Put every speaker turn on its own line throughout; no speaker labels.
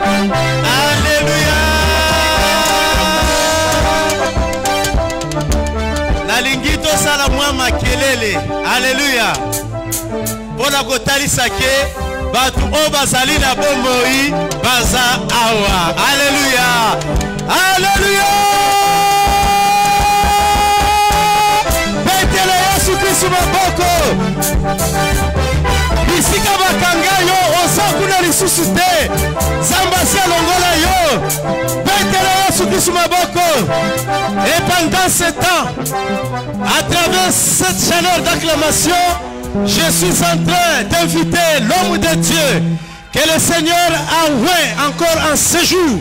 Alléluia. Nalingito sala mwa makelele. Alléluia. Pona kotalisa ke batu o bazali na bomoi baza awa. Alléluia. Alléluia. Betele Yesu Kristo maboko. Bisika bakanga yo osakuna lisusu te. Zamba si alongola yo. Betele Yesu Kristo maboko. Et pendant ce temps, à travers cette chaleur d'acclamation, je suis en train d'inviter l'homme de Dieu que le Seigneur a oint encore en séjour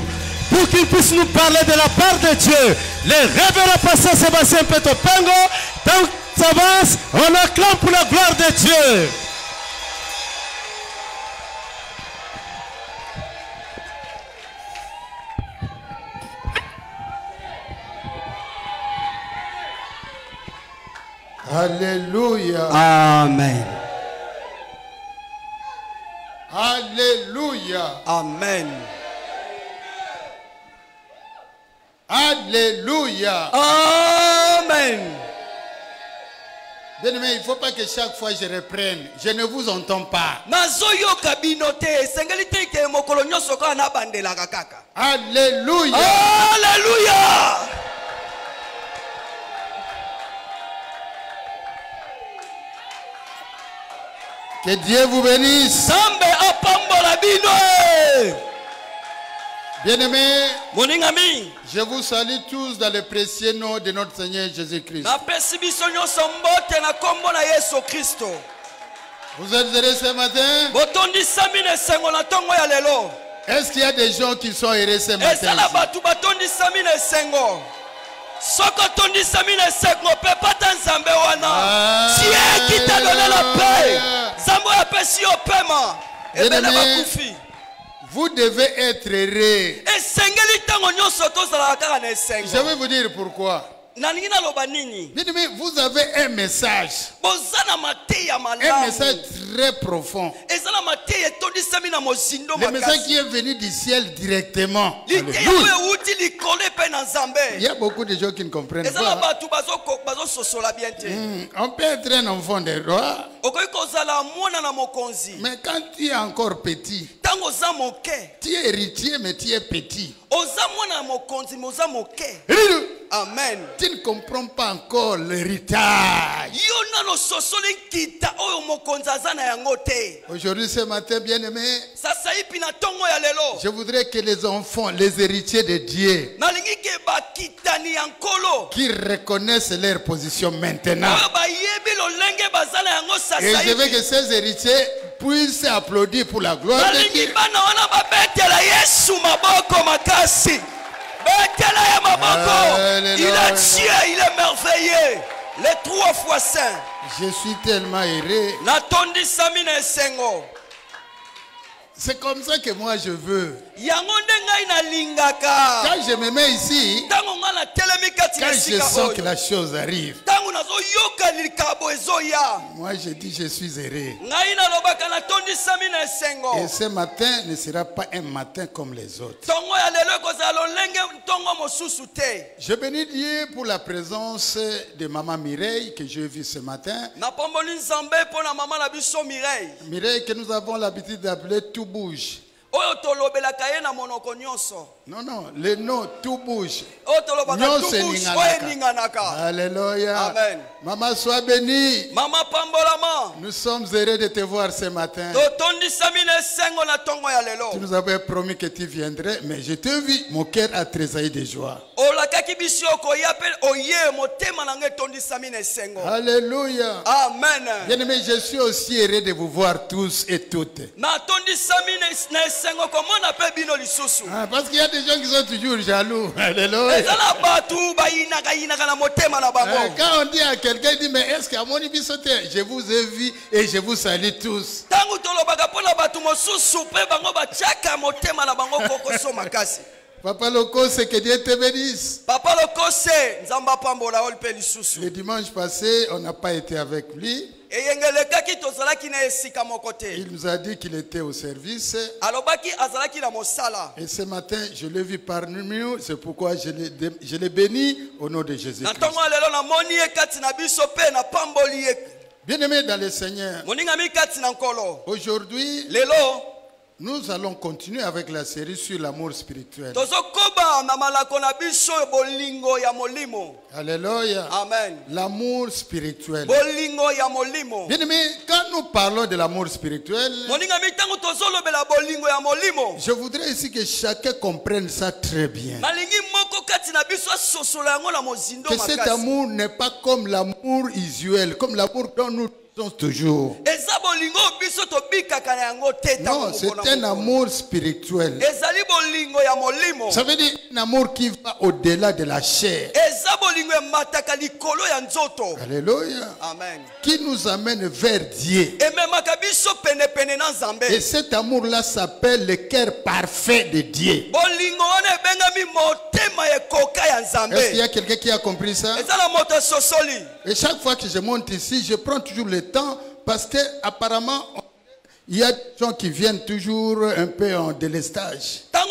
pour qu'il puisse nous parler de la part de Dieu. Le révérend pasteur Sébastien Petopengo, donc ça avance, on acclame pour la gloire de Dieu.
Alléluia.
Amen.
Alléluia.
Amen.
Alléluia.
Amen.
Bien-aimé, il ne faut pas que chaque fois je reprenne. Je ne vous entends pas. Alléluia.
Alléluia.
Que Dieu vous bénisse. Bien-aimés, je vous salue tous dans le précieux nom de notre Seigneur Jésus-Christ. Vous êtes heureux ce matin? Est-ce qu'il y a des gens qui sont heureux ce matin? Vous devez être heureux. Je vais vous dire pourquoi. Bien-aimé, vous avez un message. Un message très profond. Le message qui est venu du ciel directement. Alléluia. Il y a beaucoup de gens qui ne comprennent pas. On peut être un enfant de roi. Mais quand tu es encore petit, tu es héritier mais tu es petit.
Amen.
Tu ne comprends pas encore l'héritage. Aujourd'hui, ce matin, bien-aimé, je voudrais que les enfants, les héritiers de Dieu, qui reconnaissent leur position maintenant. Et je veux que ces héritiers puissent applaudir pour la gloire de Dieu.
Il est Dieu, il est merveilleux. Les 3 fois saint.
Je suis tellement heureux. C'est comme ça que moi je veux. Quand je me mets ici, quand je sens que la chose arrive, moi je dis je suis heureux. Et ce matin ne sera pas un matin comme les autres. Je bénis Dieu pour la présence de Maman Mireille que j'ai vue ce matin. Mireille que nous avons l'habitude d'appeler Tout Bouge. Non, non, le nom Tout Bouge. Alléluia.
Amen.
Maman, sois bénie.
Maman Pambolama.
Nous sommes heureux de te voir ce matin. Tu nous avais promis que tu viendrais, mais je te vis, mon cœur a tressailli de joie. Alléluia.
Amen.
Bien-aimé, je suis aussi heureux de vous voir tous et toutes. Parce qu'il y a des gens qui sont toujours jaloux. Alléluia. Quand on dit à quelqu'un, il dit, mais est-ce qu'à mon avis, je vous ai vu et je vous salue tous. Papa Lokose, que Dieu te bénisse.
Papa Lokose, Nzamba Pambola Olpe Lisusu.
Le dimanche passé, on n'a pas été avec lui. Il nous a dit qu'il était au service. Et ce matin, je l'ai vu parmi nous. C'est pourquoi je l'ai béni au nom de Jésus-Christ. Bien-aimés dans le Seigneur, aujourd'hui, nous allons continuer avec la série sur l'amour spirituel. Alléluia.
Amen.
L'amour spirituel. Bien-aimés, quand nous parlons de l'amour spirituel, je voudrais ici que chacun comprenne ça très bien. Que cet amour n'est pas comme l'amour usuel, comme l'amour dont nous sommes toujours. Non, c'est un amour spirituel. Ça veut dire un amour qui va au-delà de la chair. Alléluia.
Amen.
Qui nous amène vers Dieu. Et cet amour-là s'appelle le cœur parfait de Dieu. Est-ce qu'il y a quelqu'un qui a compris ça? Et chaque fois que je monte ici, je prends toujours le temps parce que apparemment il y a des gens qui viennent toujours un peu en délestage. Non,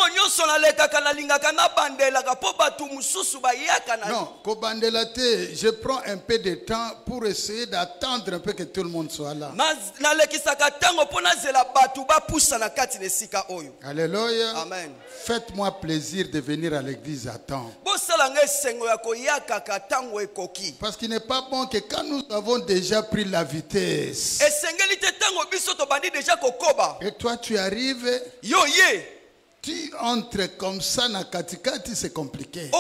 je prends un peu de temps pour essayer d'attendre un peu que tout le monde soit là. Alléluia.
Amen.
Faites-moi plaisir de venir à l'église à temps. Parce qu'il n'est pas bon que quand nous avons déjà pris la vitesse et toi tu arrives, tu entres comme ça dans katikati, c'est compliqué.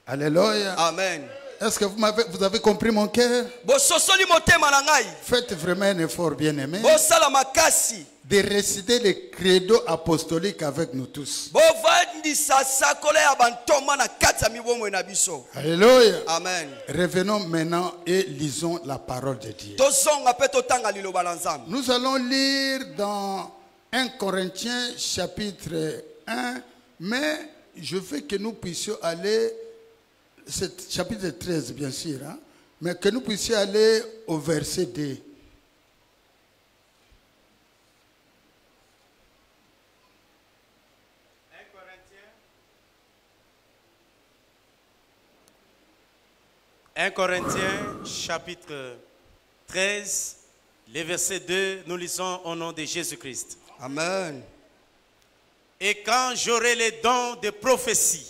Alléluia.
Amen.
Est-ce que vous avez compris mon cœur? Faites vraiment un effort, bien aimé, de réciter le credo apostolique avec nous tous. Alléluia.
Amen.
Revenons maintenant et lisons la parole de Dieu. Nous allons lire dans 1 Corinthiens chapitre 1, mais je veux que nous puissions aller, c'est chapitre 13 bien sûr, hein, mais que nous puissions aller au verset 2.
« 1 Corinthiens, chapitre 13, le verset 2, nous lisons au nom de Jésus-Christ.
Amen.
Et quand j'aurai les dons de prophétie,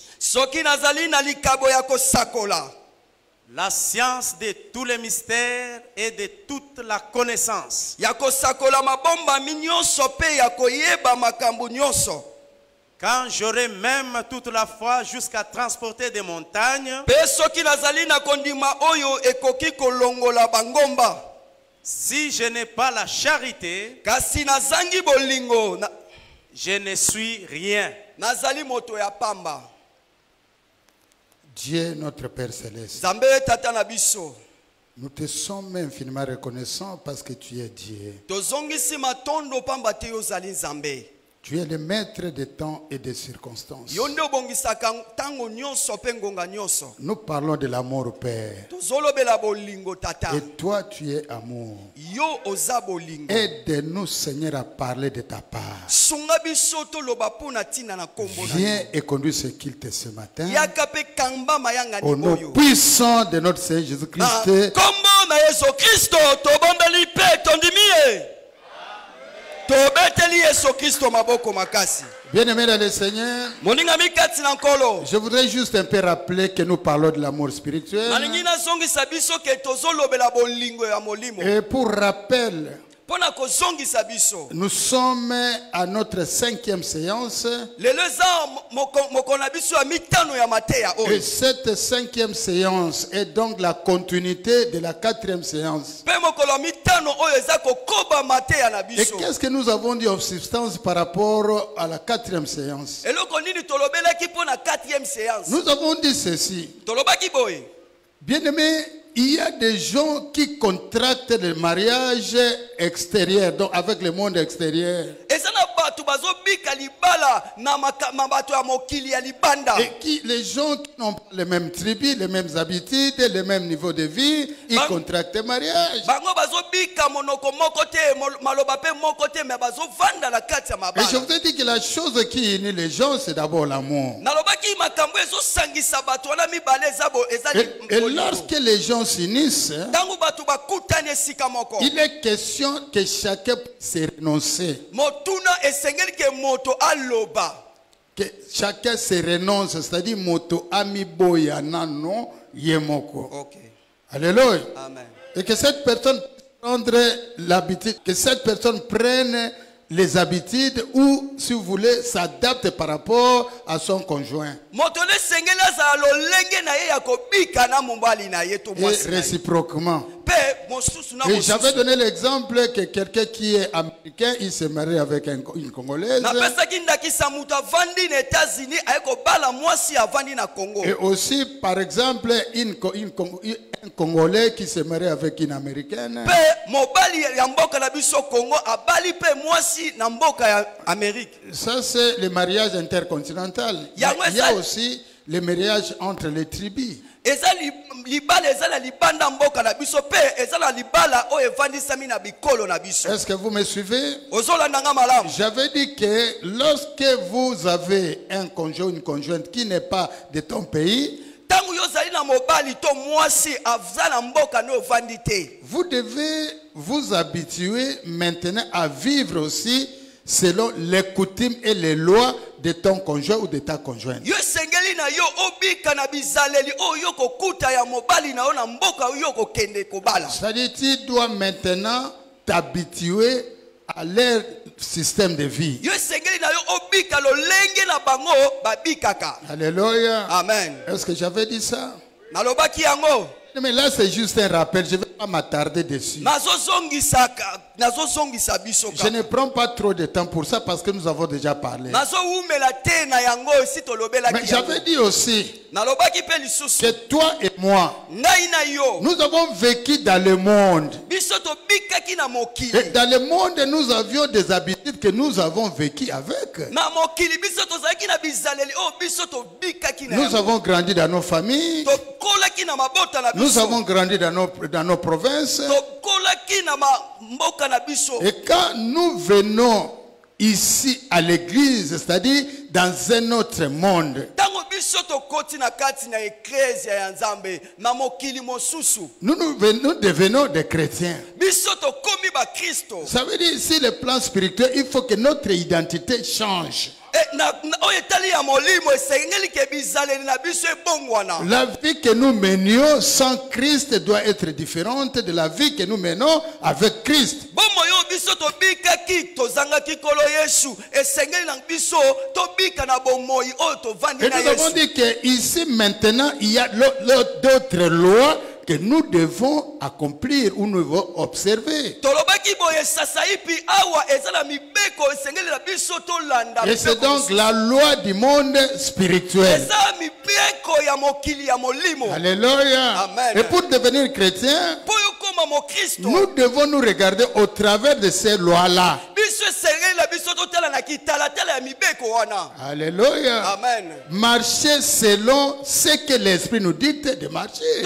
la science de tous les mystères et de toute la connaissance, quand j'aurai même toute la foi jusqu'à transporter des montagnes, si je n'ai pas la charité, je ne suis rien.
Dieu notre Père Céleste, nous te sommes infiniment reconnaissants parce que tu es Dieu. Tu es le maître des temps et des circonstances. Nous parlons de l'amour, Père. Et toi, tu es amour. Aide-nous, Seigneur, à parler de ta part. Viens et conduis ce culte ce matin. Au nom puissant de notre Seigneur Jésus-Christ. Bien-aimés dans le Seigneur, je voudrais juste un peu rappeler que nous parlons de l'amour spirituel. Et pour rappel, nous sommes à notre 5e séance. Et cette 5e séance est donc la continuité de la 4e séance. Et qu'est-ce que nous avons dit en substance par rapport à la 4e séance? Nous avons dit ceci. Bien-aimés, il y a des gens qui contractent le mariage extérieur, donc avec le monde extérieur.
bazobika libala na mabato ya mokili ya libanda.
Et les gens qui n'ont pas les mêmes tribus, les mêmes habitudes, les mêmes niveaux de vie, ils contractent mariage.
Bango bazobika monoko moko te maloba pe moko te mais bazovanda na kati ya
Et
mabala.
je vous ai dit que la chose qui unit les gens, c'est d'abord l'amour.
Nalobaki makambo ezosangisa bato wana mibale
Et lorsque les gens s'unissent,
tangu batu bakutani esika moko,
il est question que chacun se renoncer.
motuna esengeli ke moto aloba.
Que chacun se renonce, c'est-à-dire moto ami boya nano yemoko.
Okay.
Alléluia.
Amen.
Et que cette personne prendre l'habitude, que cette personne prenne les habitudes ou, si vous voulez, s'adapte par rapport à son conjoint. Et réciproquement. Et j'avais donné l'exemple que quelqu'un qui est américain, il se marie avec une Congolaise. Et aussi, par exemple, un Congolais qui se marie avec une Américaine. Ça, c'est le mariage intercontinental. Il y a aussi le mariage entre les tribus. Est-ce que vous me suivez? J'avais dit que lorsque vous avez un conjoint, une conjointe qui n'est pas de ton pays, vous devez vous habituer maintenant à vivre aussi selon les coutumes et les lois de ton conjoint ou de ta conjointe. C'est-à-dire que tu dois maintenant t'habituer à leur système de vie. Alléluia.
Amen.
Est-ce que j'avais dit ça? Mais là, c'est juste un rappel. Je ne vais pas m'attarder dessus. Je ne prends pas trop de temps pour ça parce que nous avons déjà parlé. Mais j'avais dit aussi que toi et moi, nous avons vécu dans le monde. Et dans le monde, nous avions des habitudes que nous avons vécues avec. Nous avons grandi dans nos familles. Nous avons grandi dans nos provinces. Et quand nous venons ici à l'église, c'est-à-dire dans un autre monde, nous devenons des chrétiens. Ça veut dire ici le plan spirituel, il faut que notre identité change. La vie que nous menions sans Christ doit être différente de la vie que nous menons avec Christ. Et nous avons dit qu'ici maintenant il y a d'autres lois que nous devons accomplir ou nous devons observer. Et c'est donc la loi du monde spirituel. Alléluia.
Amen.
Et pour devenir chrétien, nous devons nous regarder au travers de ces lois-là. Alléluia.
Amen.
Marcher selon ce que l'Esprit nous dicte de marcher.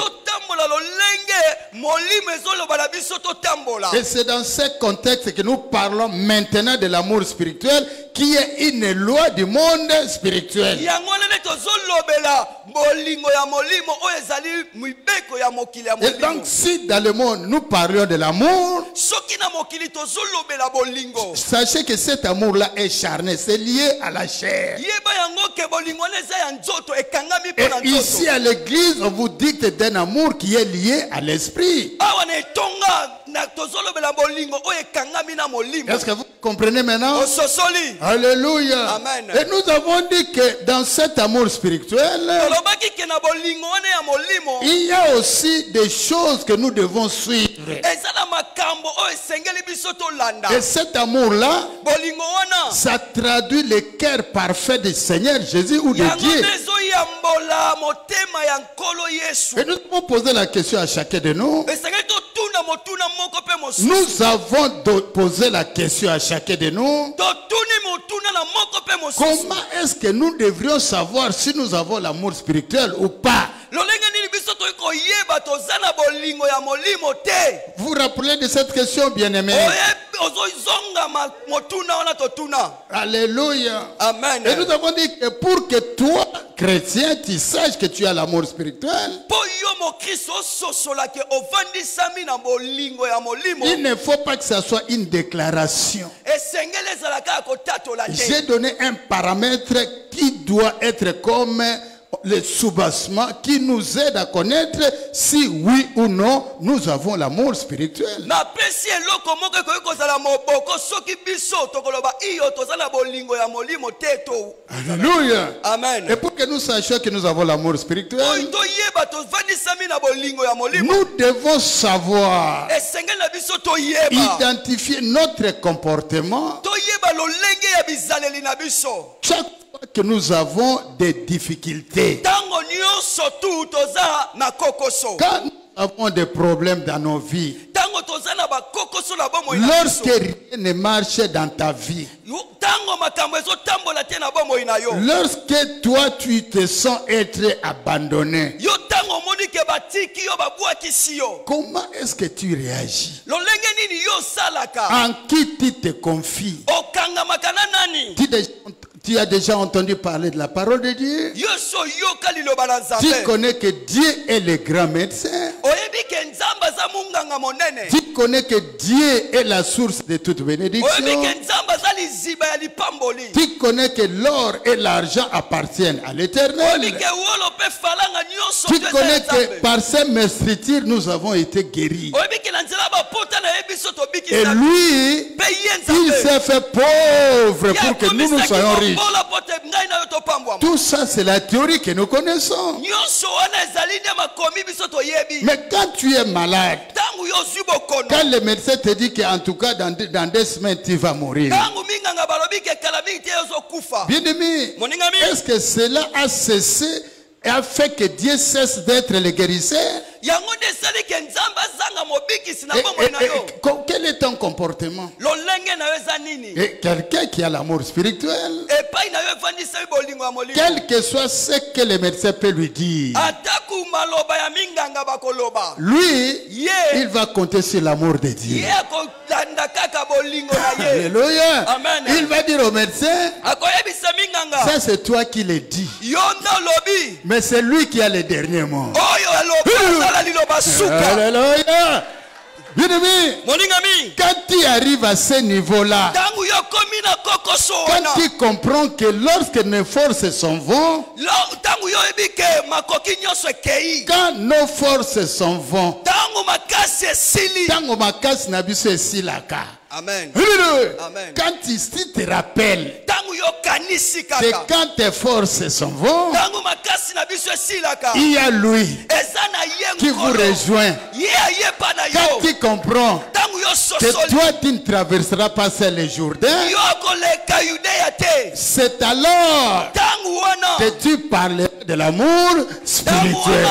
Et c'est dans ce contexte que nous parlons maintenant de l'amour spirituel qui est une loi du monde spirituel. Et donc si dans le monde nous parlions de l'amour, sachez que cet amour-là est charnel, c'est lié à la chair. Et ici à l'église, on vous dicte d'un amour qui est lié à l'esprit. Est-ce que vous comprenez maintenant? Alléluia.
Amen.
Et nous avons dit que dans cet amour spirituel, il y a aussi des choses que nous devons suivre. Et cet amour-là, ça traduit le cœur parfait du Seigneur Jésus ou de Dieu. Et nous avons posé la question à chacun de nous. Nous avons posé la question à chacun de nous. Comment est-ce que nous devrions savoir si nous avons l'amour spirituel ou pas? Vous vous rappelez de cette question, bien-aimé? Alléluia.
Amen.
Et nous avons dit que pour que toi, chrétien, tu saches que tu as l'amour spirituel, il ne faut pas que ça soit une déclaration. J'ai donné un paramètre qui doit être comme le soubassement qui nous aide à connaître si oui ou non nous avons l'amour spirituel. Alléluia.
Amen.
Et pour que nous sachions que nous avons l'amour spirituel, nous devons savoir identifier notre comportement chaque fois que nous avons des difficultés. Quand nous avons des problèmes dans nos vies, lorsque rien ne marche dans ta vie, lorsque toi tu te sens être abandonné, comment est-ce que tu réagis? En qui tu te confies? Tu as déjà entendu parler de la parole de Dieu? Tu connais que Dieu est le grand médecin? Tu connais que Dieu est la source de toute bénédiction? Tu connais que l'or et l'argent appartiennent à l'Éternel? Tu connais que par ces meurtrissures nous avons été guéris? Et lui, il s'est fait pauvre pour que nous soyons riches. Tout ça, c'est la théorie que nous connaissons. Mais quand tu es malade, quand le médecin te dit qu'en tout cas dans 2 semaines tu vas mourir, bien-aimé, est-ce que cela a cessé et a fait que Dieu cesse d'être le guérisseur? Quel est ton comportement? Et quelqu'un qui a l'amour spirituel, quel que soit ce que le médecin peut lui dire, lui, il va compter sur l'amour de Dieu. Alléluia.
Amen.
Il va dire au médecin, ça c'est toi qui le dis, mais c'est lui qui a le dernier mot. Alléluia. Bien-aimé, quand tu arrives à ce niveau-là, quand tu comprends que lorsque nos forces s'en vont, quand nos forces s'en vont,
Amen.
Amen. Quand tu te rappelles que quand tes forces s'en vont, il y a lui qui vous rejoint. Quand tu comprends que toi tu ne traverseras pas le Jourdain, c'est alors que tu parles de l'amour spirituel.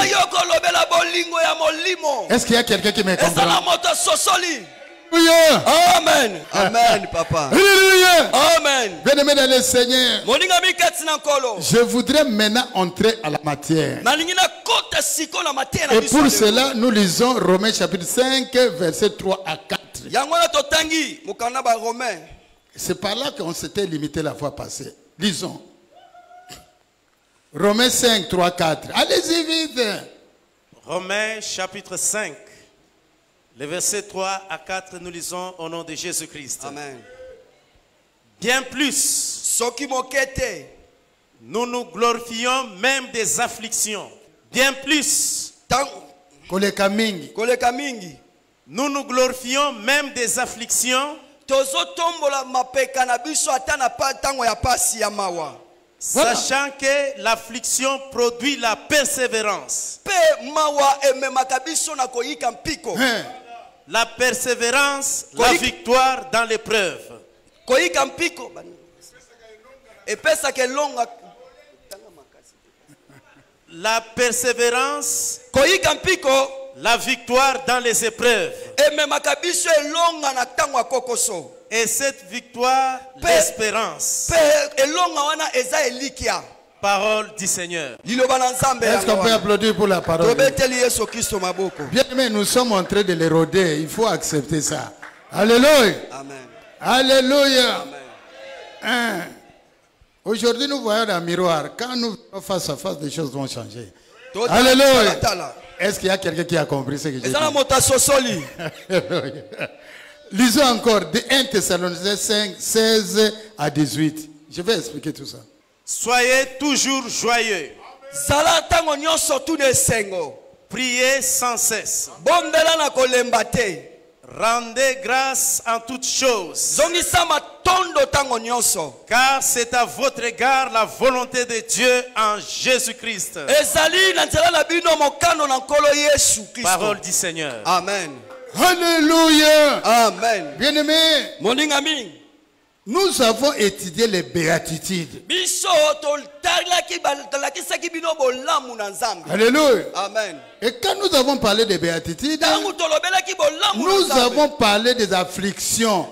Est-ce qu'il y a quelqu'un qui me comprend?
Amen. Amen, papa. Amen.
Bien-aimé dans le Seigneur, je voudrais maintenant entrer à la matière. Et pour cela, nous lisons Romains chapitre 5, versets 3 à 4. C'est par là qu'on s'était limité la fois passée. Lisons. Romains 5, 3, 4. Allez-y vite.
Romains chapitre 5. Les versets 3 à 4, nous lisons au nom de Jésus-Christ.
Amen.
Bien plus, nous nous glorifions même des afflictions. Bien plus, nous nous glorifions même des afflictions, sachant que l'affliction produit la persévérance. La persévérance, la victoire dans l'épreuve. La persévérance, la victoire dans les épreuves. Et cette victoire, l'espérance. Parole du Seigneur.
Est-ce qu'on peut applaudir pour la parole? Bien aimé, nous sommes en train de l'éroder. Il faut accepter ça. Alléluia.
Amen.
Alléluia.
Amen.
Aujourd'hui, nous voyons dans le miroir. Quand nous venons face à face, les choses vont changer. Alléluia. Est-ce qu'il y a quelqu'un qui a compris ce que j'ai dit? Lisons encore de 1 Thessaloniciens 5, 16 à 18. Je vais expliquer tout ça.
Soyez toujours joyeux. Priez sans cesse. Rendez grâce en toutes choses. Car c'est à votre égard la volonté de Dieu en Jésus-Christ. Parole du Seigneur.
Amen.
Alléluia.
Amen.
Bien-aimés, nous avons étudié les béatitudes. Alléluia.
Amen.
Et quand nous avons parlé des béatitudes, nous avons parlé des afflictions.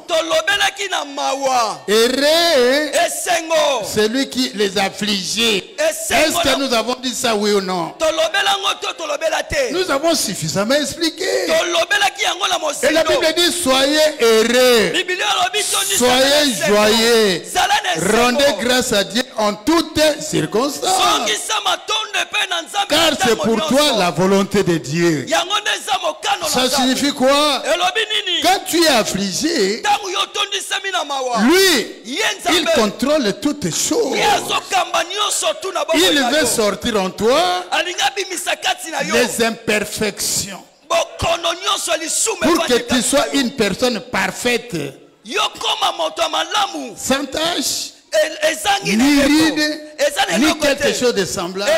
Heureux celui qui les affligés. Est-ce que nous avons dit ça, oui ou non? Nous avons suffisamment expliqué. Et la Bible dit soyez heureux, soyez joyeux, rendez grâce à Dieu en toutes circonstances. Car c'est pour toi la volonté de Dieu. Ça signifie quoi? Quand tu es affligé, lui, il contrôle toutes choses. Il veut sortir en toi les imperfections pour que tu sois une personne parfaite, sans tâche, ni ride, ni quelque chose de semblable,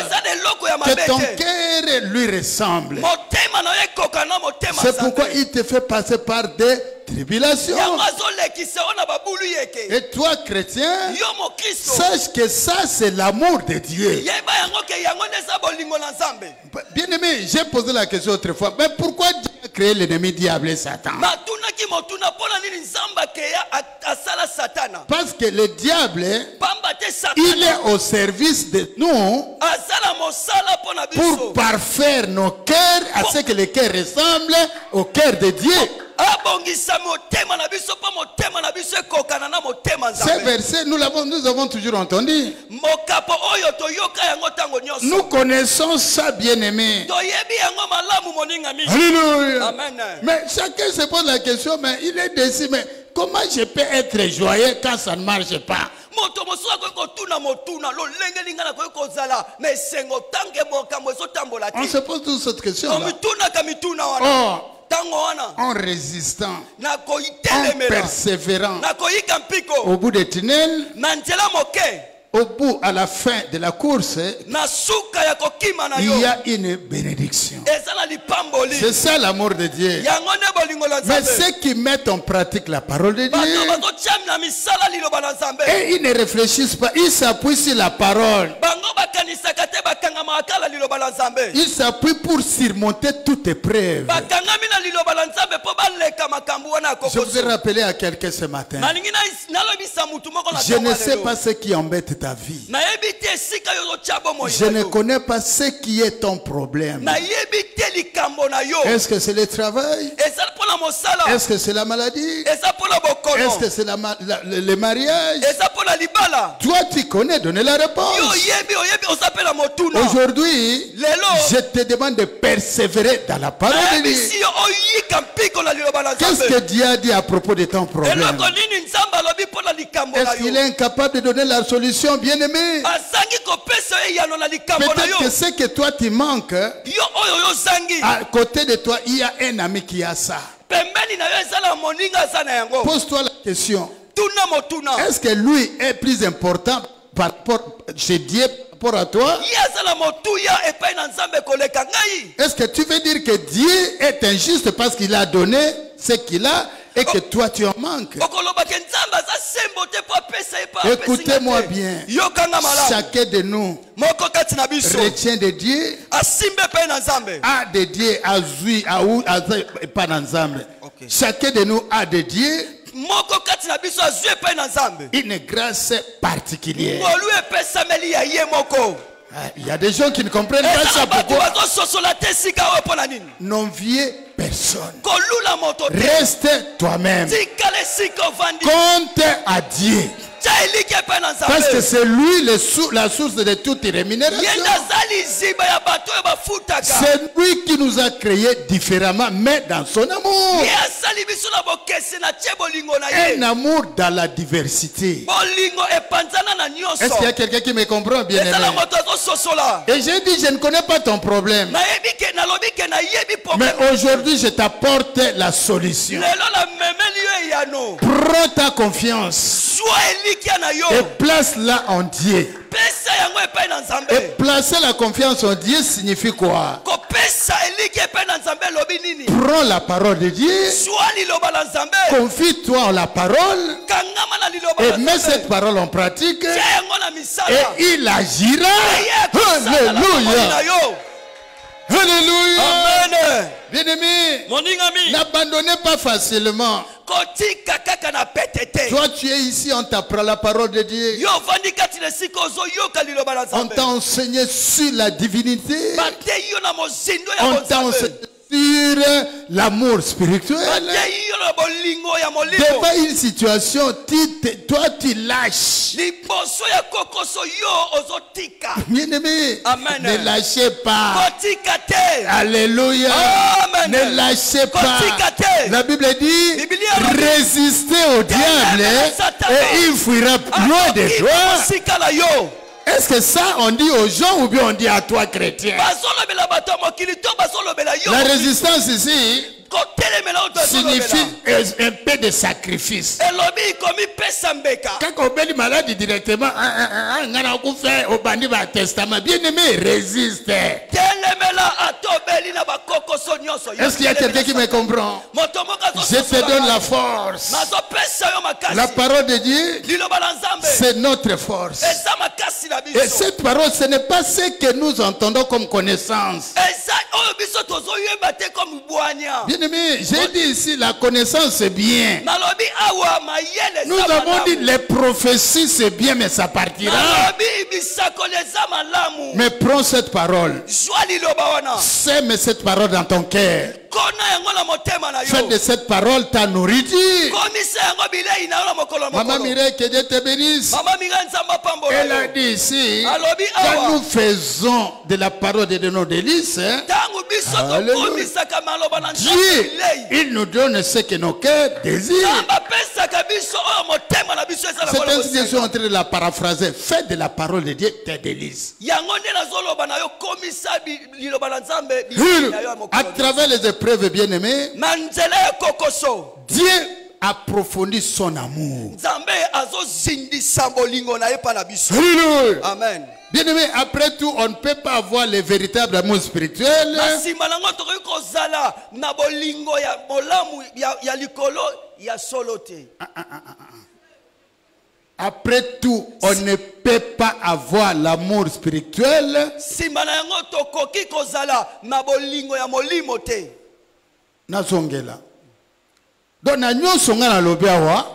que ton cœur lui ressemble. C'est pourquoi il te fait passer par des tribulations. Et toi, chrétien, sache que ça, c'est l'amour de Dieu. Bien aimé, j'ai posé la question autrefois, mais pourquoi Dieu a créé l'ennemi diable et Satan? Parce que le diable, il est au service de nous pour parfaire nos cœurs à ce que le cœur ressemble au cœur de Dieu. Ces versets, nous avons toujours entendu. Nous connaissons ça, bien-aimé. Alléluia. Mais chacun se pose la question, mais il est déçu, mais comment je peux être joyeux quand ça ne marche pas? On se pose toute cette question là. Oh, en résistant, en persévérant, au bout des tunnels, au bout, à la fin de la course, il y a une bénédiction. C'est ça l'amour de Dieu. Mais ceux qui mettent en pratique la parole de Dieu, et ils ne réfléchissent pas, ils s'appuient sur la parole. Ils s'appuient pour surmonter toute épreuve. Je vous ai rappelé à quelqu'un ce matin. Je ne sais pas ce qui embête ta vie. Je ne connais pas ce qui est ton problème. Est-ce que c'est le travail? Est-ce que c'est la maladie? Est-ce que c'est le mariage? Toi, tu connais, donner la réponse. Aujourd'hui, je te demande de persévérer dans la parole de Dieu. Qu'est-ce que Dieu a dit à propos de ton problème? Est-ce qu'il est incapable de donner la solution, bien-aimé? Peut-être que ce que toi tu manques, à côté de toi, il y a un ami qui a ça. Pose-toi la question. Est-ce que lui est plus important par rapport chez Dieu par rapport à toi? Est-ce que tu veux dire que Dieu est injuste parce qu'il a donné ce qu'il a et que toi tu en manques? Écoutez-moi bien. Chacun de nous retient de Dieu, a de Dieu, pas d'ensemble. Chacun de nous a de Dieu
moko kati na biso azwi epai na Nzambe.
Une grâce particulière.
Ngolu epesameli ya ye moko.
Il y a des gens qui ne comprennent pas ça. Pourquoi? N'enviez personne. Reste toi-même. Compte à Dieu. Parce que c'est lui la source de toute rémunération. C'est lui qui nous a créés différemment, mais dans son amour. Un amour dans la diversité. Est-ce qu'il y a quelqu'un qui me comprend bien aimé? Et j'ai dit, je ne connais pas ton problème. Mais aujourd'hui, je t'apporte la solution. Prends ta confiance et place-la en Dieu. Et placer la confiance en Dieu signifie quoi? Prends la parole de Dieu, confie-toi en la parole et mets cette parole en pratique et il agira. Alléluia. Alléluia.
Amen.
Bien-aimé, n'abandonnez pas facilement. Toi, tu es ici, on t'apprend la parole de Dieu. On t'a enseigné sur la divinité. On t'a enseigné sur l'amour spirituel. Devant une situation, toi tu lâches. Bien-aimé, ne lâchez pas. Alléluia. Ne lâchez pas. La Bible dit, résistez au diable et il fuira loin de toi. Est-ce que ça on dit aux gens ou bien on dit à toi chrétien? La résistance ici signifie un peu de sacrifice. Quand on est malade directement, bien aimé, résiste. Est-ce qu'il y a quelqu'un qui me comprend? Je te donne la force. La parole de Dieu, c'est notre force. Et cette parole, ce n'est pas ce que nous entendons comme connaissance. Bien aimé, j'ai dit ici, la connaissance c'est bien. Nous avons dit les prophéties c'est bien, mais ça partira. Mais prends cette parole. Sème cette parole dans ton cœur. Fais de cette parole ta nourriture. Maman Mireille, que Dieu te bénisse. Elle a dit ici, quand nous faisons de la parole de nos délices, Dieu, il nous donne ce que nos cœurs désirent. C'est ainsi que je suis en train de la paraphraser. Fais de la parole de Dieu tes délices. À travers les épreuves bien-aimées, Dieu approfondit son amour.
Amen.
Bien-aimé, après tout, on ne peut pas avoir le véritable amour spirituel. Après tout, on ne peut pas avoir l'amour spirituel. Nazongela. Donc, na nyonso nga na lobi awa,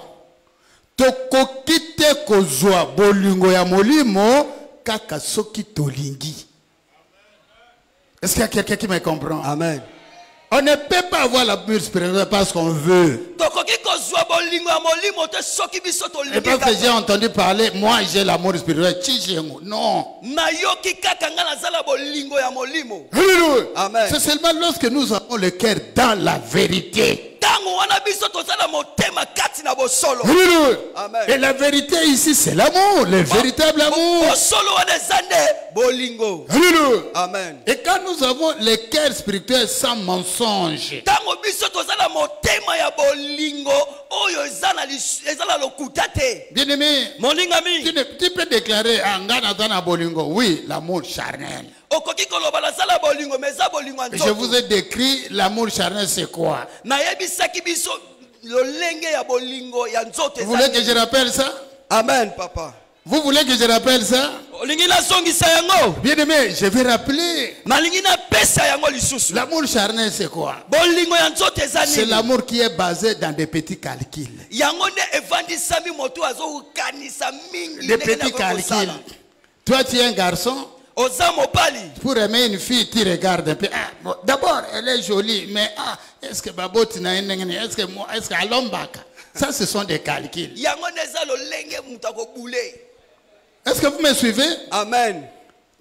tokoki te kozwa bolingo ya molimo kaka soki tolingi. Est-ce qu'il y a quelqu'un qui me comprend?
Amen.
On ne peut pas avoir l'amour spirituel parce qu'on veut. Et parce que j'ai entendu parler, moi j'ai l'amour spirituel. Non. C'est seulement lorsque nous avons le cœur dans la vérité. Et la vérité ici, c'est l'amour, le véritable amour.
Amen.
Et quand nous avons le cœur spirituel sans mensonge, bien-aimé, tu peux déclarer oui, l'amour charnel. Je vous ai décrit l'amour charnel, c'est quoi? Vous voulez que je rappelle ça?
Amen, papa.
Vous voulez que je rappelle ça?
olingi nazongisa yango
Bien aimé, je vais rappeler.
nalingi napesa yango lisusu
L'amour charnel, c'est quoi?
bolingo ya nzoto eza
C'est
nini
l'amour qui est basé dans des petits calculs.
yango nde evandisami moto azokanisa mingi
Des
ndenge
petits
na
calculs.
kokosala.
Toi, tu es un garçon.
oza mobali
Pour aimer une fille, tu regardes un peu. Ah, bon, d'abord, elle est jolie, mais est-ce que Baboti n'a est-ce que moi, est-ce qu'à Lombaka? Ça, ce sont des calculs.
yango nde eza lolenge moto akobule.
Est-ce que vous me suivez?
Amen.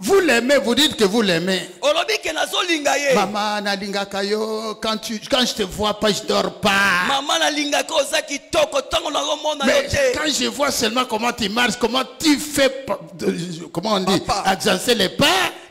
Vous l'aimez, vous dites que vous l'aimez.
olobi ke nazolinga ye
Maman, nalingaka yo, quand je te vois pas, je dors pas.
mama nalingaka oza kitoko ntango nazomona yo
Mais
te
quand je vois seulement comment tu marches, comment tu fais, comment on dit,
Papa.
agencer les pas.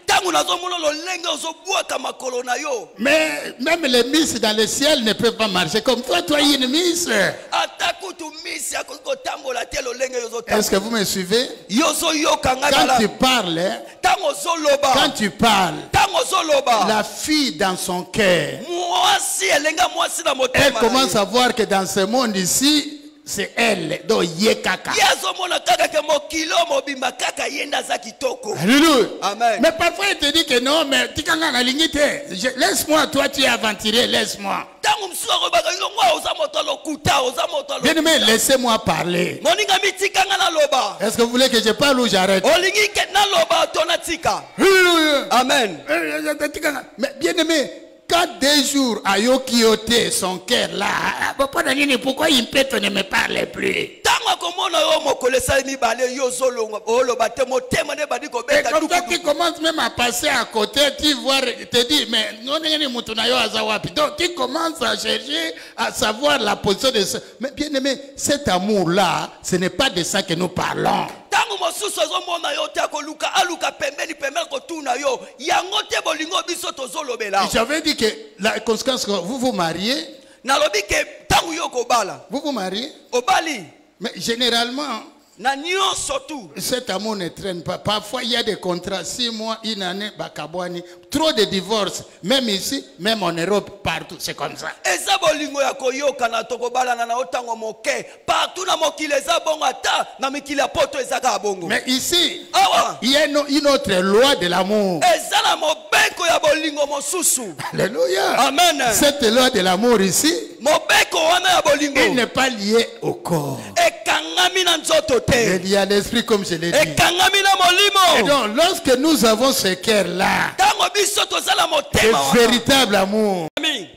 ntango nazomona lolenge ozobwaka makolo na yo
Mais même les miss dans le ciel ne peuvent pas marcher comme toi. Toi, il y a une miss.
ata kutu misi akoki kotambola te lolenge
Est-ce que vous me suivez?
yo ozoyoka ngai
Quand tu
malamu
parles, hein,
ntango ozoloba
quand tu parles,
ntango ozoloba
la fille dans son cœur,
mwasi elenga mwasi na
elle
motema na
commence
ye.
à voir que dans ce monde ici, c'est elle. Donc, yekaka.
ye azomona kaka ke mokili oyo mobimba kaka ye nde aza kitoko.
Alléluia.
Amen.
Mais parfois, il te dit que non, mais tikanga na lingite. Laisse-moi, toi, tu es aventurier, laisse-moi.
ntango mosusu akobaka yo ngo oza moto alokuta oza moto
Bien aimé,
alokuta
laissez-moi parler.
moninga mitikanga naloba
Est-ce que vous voulez que je parle ou j'arrête?
olingi ke naloba to natika.
Alléluia.
Amen.
Mais bien aimé, quand des jours à Yokiote, son cœur là, pourquoi il peut ne me parle plus?
ntango akomona yo mokolo esali mibale yo ozolonga oloba te motema nde badi
Et
kobeta
comme ça, tu
dukuduku.
commences même à passer à côté, tu vois, te dis, mais non, donc tu commences à chercher à savoir la position de ce. Mais bien aimé, cet amour-là, ce n'est pas de ça que nous parlons.
ntango mosusu azomona yo te akoluka aluka pembeni kotuna yo yango te bolingo biso tozolobela.
J'avais dit que la conséquence, vous vous mariez,
nalobi ke ntango yo kobala
vous vous mariez,
obali
mais généralement,
na nyonso tu
cet amour ne traîne pas. Parfois, il y a des contrats, 6 mois, 1 année, bakabwani, trop de divorces, même ici, même en Europe, partout, c'est comme ça.
eza bolingo ya koyokana tokobalana na otango moke partout na mokili eza bongo ata na mikili ya poto eza kaka bongo.
Mais ici,
awa
il y a une autre loi de l'amour.
eza na mobeko ya bolingo mosusu.
Alléluia.
Amen.
Cette loi de l'amour ici,
mobeko wana ya
il
bolingo
n'est pas lié au corps.
ekangami na nzoto
Il
te
est lié à l'esprit, comme je l'ai dit.
ekangami na
Et
molimo.
donc, lorsque nous avons ce cœur-là,
ntango biso tozala
le
motema wana
véritable amour,
Ami,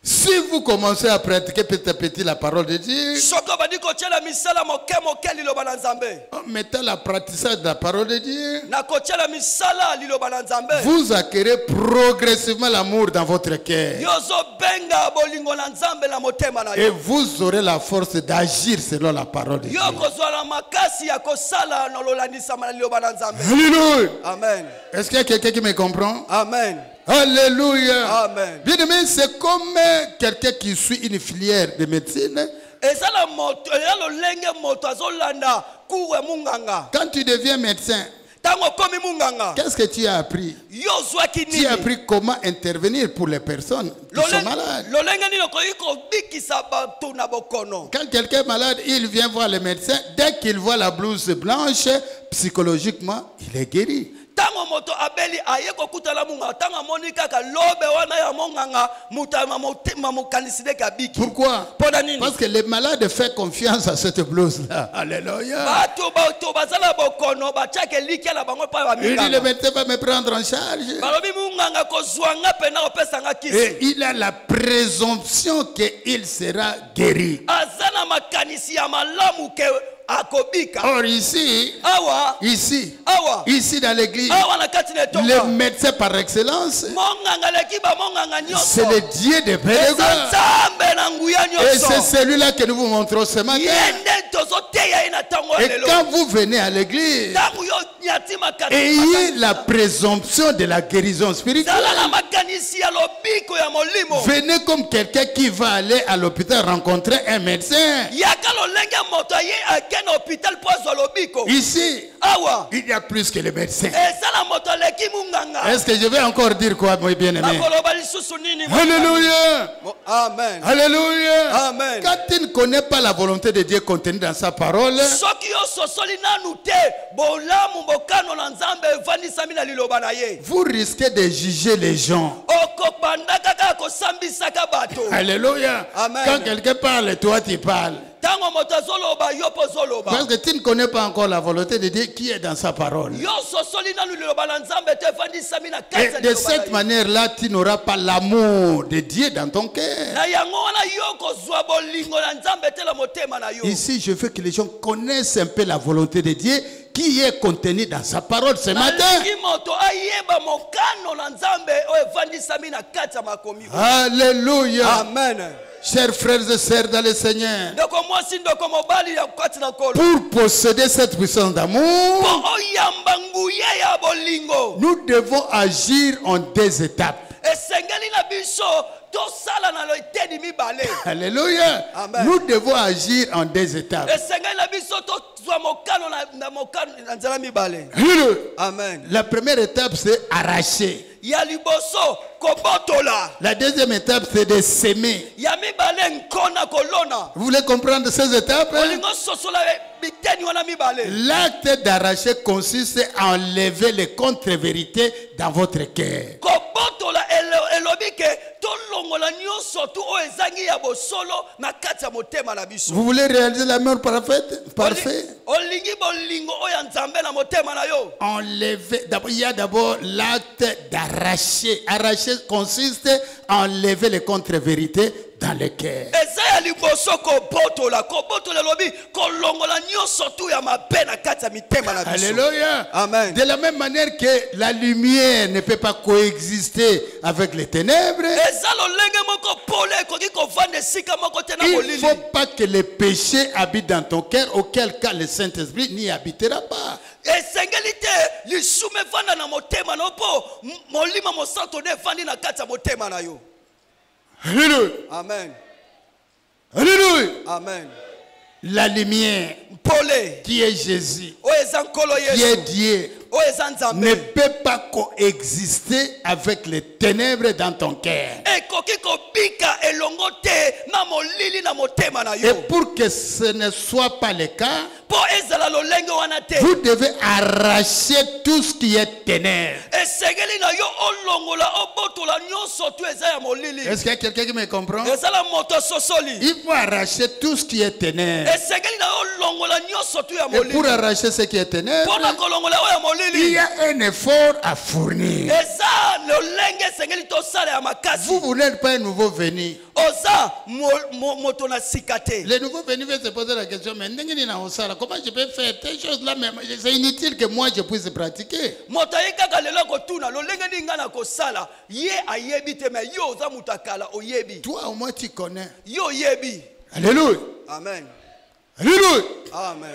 si vous commencez à pratiquer petit à petit la parole de Dieu,
soki obandi kotiela misala moke moke liloba na nzambe
en mettant l'apprentissage de la parole de Dieu,
na kotiela misala liloba na nzambe
vous acquérez progressivement l'amour dans votre cœur.
yo ozobenga bolingo na nzambe na motema na
Et
yo
vous aurez la force d'agir selon la parole de Dieu.
yo kozwala makasi ya kosala na lolandisama na liloba na nzambe.
Alléluia.
Amen.
Est-ce qu'il y a quelqu'un qui me comprend?
Amen.
Alléluia.
Amen.
Bien aimé, c'est comme quelqu'un qui suit une filière de médecine.
ezala moto eza lolenge moto azolanda cours ya munganga
Quand tu deviens médecin,
ntango okomi munganga
qu'est-ce que tu as appris?
yo ozwaki
Tu as
nini
appris comment intervenir pour les personnes qui sont malades.
lolenge nini okoki kobikisa bato na bokono.
Quand quelqu'un est malade, il vient voir le médecin. Dès qu'il voit la blouse blanche, psychologiquement, il est guéri.
ntango moto abeli aye kokutana munganga ntango amoni kaka lobe wana ya monganga moto motema mokanisi ndeke abiki.
Pourquoi?
mpona nini
Parce que les malades font confiance à cette blouse-là. Alléluia.
bato bazala bokono batiaka eliki na bango mpa
Il dit, le
baminganga
médecin va me prendre en charge.
balobi munganga kozwanga mpena kopesanga kisi
Et il a la présomption qu'il sera guéri.
aza na makanisi ya malamu ke akobika.
Or ici,
awa
ici dans l'église,
awa na kati na
le
etonga
médecin par excellence,
monganga leki bamonganga
c'est
nyonso
le Dieu de paix et de
eza
gloire.
nzambe na nguya
Et c'est
nyonso
celui-là que nous vous montrons ce
ye
matin.
nde tozoteya ye na ntango ya
Et
lelo
quand vous venez à l'église,
ntango yo nyati
ayez la présomption de la guérison spirituelle.
zala na makanisi ya lobiko ya molimo
Venez comme quelqu'un qui va aller à l'hôpital rencontrer un médecin.
yaka lolenge moto aye ake na hôpital po azwa lobiko
Ici,
awa
il y a plus que les médecins.
ezala moto aleki munganga
Est-ce que je vais encore dire quoi, mon bien-aimé?
nakoloba lisusu nini
Alléluia.
amen
Alléluia.
Amen.
Quand tu ne connais pas la volonté de Dieu contenue dans sa parole,
soki ososoli nanu te bolamu bokano na nzambe evandisami na liloba na ye
vous risquez de juger les gens.
okobanda kaka kosambisaka bato
Alléluia.
Amen.
Quand quelqu'un parle, toi tu parles.
ntango moto azoloba yo mpo ozoloba
Parce que tu ne connais pas encore la volonté de Dieu qui est dans sa parole.
yo sosoli nanu liloba na nzambe te evandisami na
Et
kati ya
de
liloba na
cette
ye.
manière-là, tu n'auras pas l'amour de Dieu dans ton cœur.
na yango wana yo kozwa bolingo na nzambe te na motema na yo
Ici, je veux que les gens connaissent un peu la volonté de Dieu qui est contenue dans sa parole ce matin.
nalingi moto ayeba mokano na nzambe oyo evandisami na kati ya makomi
Alléluia.
amen
Chers frères et sœurs dans le Seigneur,
ndeko mwasi ndeko mobali ya kati na nkolo
pour posséder cette puissance d'amour,
mpo oyamba nguya ya bolingo
nous devons agir en 2 étapes.
esengeli na biso tosala na loiteni mibale
Alléluia.
Amen.
Nous devons agir en 2 étapes.
esengeli na biso tozwa mokano na mokano na nzela mibale
Alléluia.
amen
La première étape, c'est arracher.
ya liboso kobotola
La deuxième étape, c'est de s'aimer.
ya mibale nkona kolona
Vous voulez comprendre ces étapes?
olingo sosola biteni wana mibale
L'acte d'arracher consiste à enlever les contre-vérités dans votre cœur.
kobotola elobi ke tolongola nyonso tu oyo ezangi ya bosolo na kati ya motema na biso
Vous voulez réaliser l'amour parfait?
olingi bolingo oyo ya nzambe na motema na yo
Enlever. Il y a d'abord l'acte d'arracher. Arracher consiste à enlever les contre-vérités dans le cœur.
eza ya liboso kobotola elobi kolongola nyonso tu ya mabe na kati ya mitema na biso
Alléluia.
Amen.
De la même manière que la lumière ne peut pas coexister avec les ténèbres,
eza lolenge moko pole ekoki kovanda esika moko te na
il ne
molili
faut pas que le péché habite dans ton cœur, auquel cas le Saint-Esprit n'y habitera pas.
esengeli te lisumu evanda na motema na mpo molimo mosantu nde evandi na kati ya motema na yo
Alléluia.
amen
Alléluia.
amen
La lumière
pole
qui est Jésus,
oyo eza nkolo
qui est
yesu
Dieu,
oyo eza nzambe
ne peut pas coexister avec les ténèbres dans ton cœur.
ekoki kobika elongo te na molili na motema na
Et
yo
pour que ce ne soit pas le cas,
mpo ezala lolenge wana te
vous devez arracher tout ce qui est ténèbres.
esengeli na yo olongola obotola nyonso tu eza ya molili
Est-ce qu'il y a quelqu'un qui me comprend?
ezala moto sosoli
Il faut arracher tout ce qui est ténèbres.
esengeli na yo olongola nyonso tu ya
Et pour
molili
arracher ce qui est ténèbres,
mpo na kolongola oyo ya
il
molili
y a un effort à fournir.
eza lolenge esengeli tosala ya makasi
Vous n'êtes pas un nouveau venu.
oza moto na sika te
Les nouveaux venus vont se poser la question, mais comment je peux faire telle chose là, mais c'est inutile que moi je puisse pratiquer.
moto ayi kaka lelo akotuna lolenge nini ngai na kosala ye ayebi te me yo oza moto akala oyebi
Toi au moins tu connais.
yo oyebi
Alléluia.
amen
Alléluia.
amen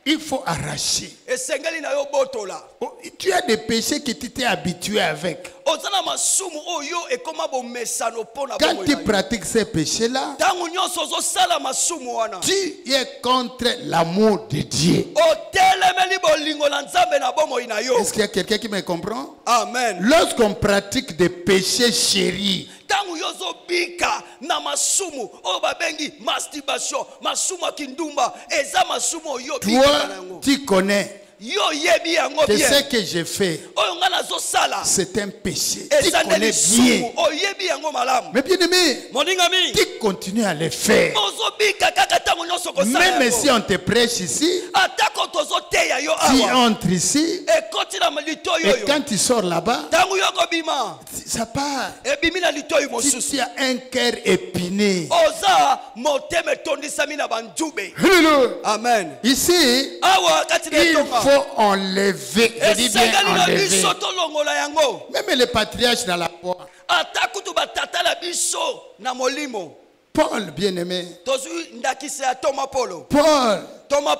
Il faut arracher.
esengeli na yo botola
Oh, tu as des péchés que tu t'es habitué avec.
oza na masumu oyo ekoma bomesano mpo na
Quand
bomoi
tu
na yo.
pratiques ces péchés-là,
ntango nyonso ozosala masumu wana
tu es contre l'amour de Dieu.
otelemeli bolingo na nzambe na bomoi na yo
Est-ce qu'il y a quelqu'un qui me comprend?
amen
Lorsqu'on pratique des péchés chéris,
ntango yo ozobika na masumu oyo babengi masturbation masumu ya kindumba eza masumu oyo
toi,
obikaka na yango
tu connais
yo oyebi yango
que
bien
ce que j'ai fait,
oyo ngai nazosala
c'est un péché. Tu
eza nde
connais
lisumu
bien.
oyebi yango malamu
Mais bien aimé,
moningami
tu continues à le faire.
ozobika kaka ntango nyonso kosala
Même si
yango
on te prêche ici,
atako tozoteya yo
tu
awa
entres ici,
ekoti na litoyi
et
oyo
quand tu sors là-bas,
ntango yo kobima
ça part.
ebimi na litoyi
Si
mosusu
tu as un cœur épiné.
oza motema etondisami na banzube
Alléluia.
amen
Ici,
awa kati na
il
etonga
faut enlever. Je dis bien
esengeli na
enlever.
biso tolongola yango
Même les patriarches dans la foi.
ata kutu batata na biso na molimo
Paul, bien-aimé.
tozwi ndakisa ya toma polo
Paul,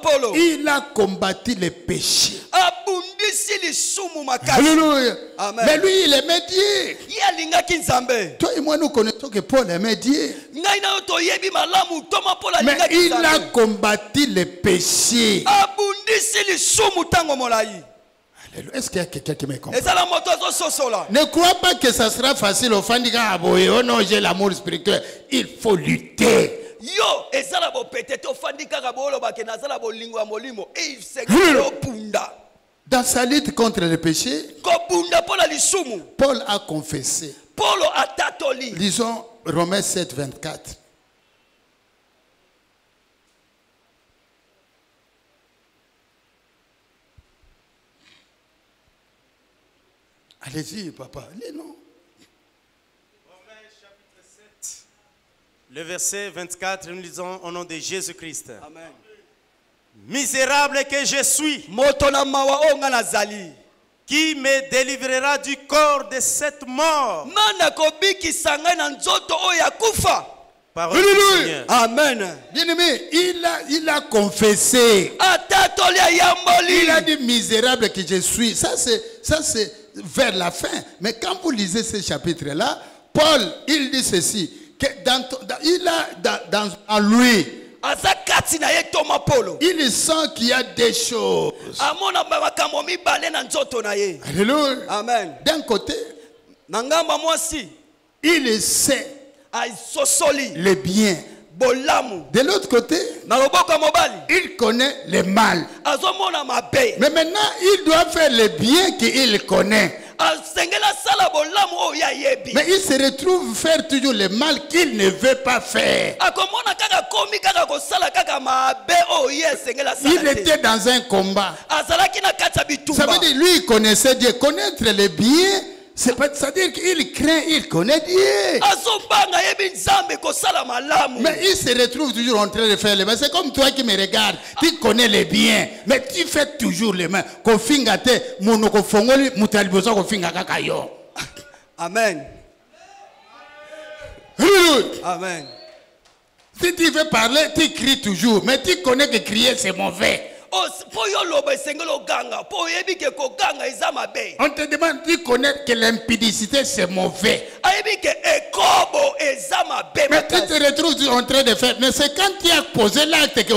polo
il a combattu les péchés.
abundisi lisumu makasi
Alléluia.
Amen.
Mais lui, il aimait Dieu.
ye alingaki nzambe
Toi et moi, nous connaissons que Paul aimait Dieu.
ngai ngai na yo toyebi malamu toma Paul
Mais
alingaki
il a
Nzambe.
combattu les péchés.
Abundisi lisumu tango molai.
Alléluia. Est-ce qu'il y a quelqu'un qui me comprend?
Ezala moto azososola.
Ne crois pas que ça sera facile au Fandika Aboye. Oh non, j'ai l'amour spirituel. Il faut lutter.
Yo ezala bo petete ofandi kaka bolo bake nazala bolingo ya molimo. Sengelo punda.
Dans sa lutte contre le péché,
Ko bunda pola lisumu.
Paul a confessé.
Paulo atatoli.
Lisons Romains 7, 24. Allez-y, papa. Allez, non.
Romains chapitre 7, le verset 24, nous lisons au nom de Jésus-Christ.
Amen.
Misérable que je suis,
Moto na mawa onga nazali.
qui me délivrera du corps de cette mort?
Mana kobikisa ngai na nzoto oyo ya kufa.
Parole du Seigneur.
Amen.
Bien-aimé, il a confessé.
Atatoli ayamboli.
Il a dit misérable que je suis. Ça c'est vers la fin. Mais quand vous lisez ce chapitre-là, Paul, il dit ceci, que en lui,
Azakati na ye toma Paulo.
il sent qu'il y a des choses.
Amona makambo mibale na nzoto na ye.
Alléluia.
Amen.
D'un côté,
Nangamba mwasi
il sait
ay sosoli
le bien.
bolamu.
De l'autre côté,
Na loboko mobali
il connaît le mal.
azomona mabe.
Mais maintenant, il doit faire le bien qu'il connaît.
Asengela sala bolamu oyo ya yebi.
Mais il se retrouve faire toujours le mal qu'il ne veut pas faire.
Akomona kaka komi kaka kosala kaka mabe oyo ye sengela
Il
sala.
était dans un combat.
Azalaki na kati ya
Ça
bitumba.
veut dire lui il connaissait Dieu. Connaître le bien, c'est-à-dire qu'il craint, il connaît Dieu.
Azobanga yebi nzambe kosala malamu.
Mais il se retrouve toujours en train de faire le mal. C'est comme toi qui me regardes. Tu connais le bien, mais tu fais toujours le mal. Kofingate, monoko fongoli, mutalibosa kofinga kakayo.
Amen. Amen.
Si tu veux parler, tu cries toujours. Mais tu connais que crier c'est mauvais.
Po yo loba esengelo ganga. Po yebi ke ko ganga eza mabe.
On te demande, tu connais que l'impudicité c'est mauvais.
Ayebi ke ekobo eza mabe.
Mais tu te retrouves en train de faire. Mais c'est quand tu as posé l'acte que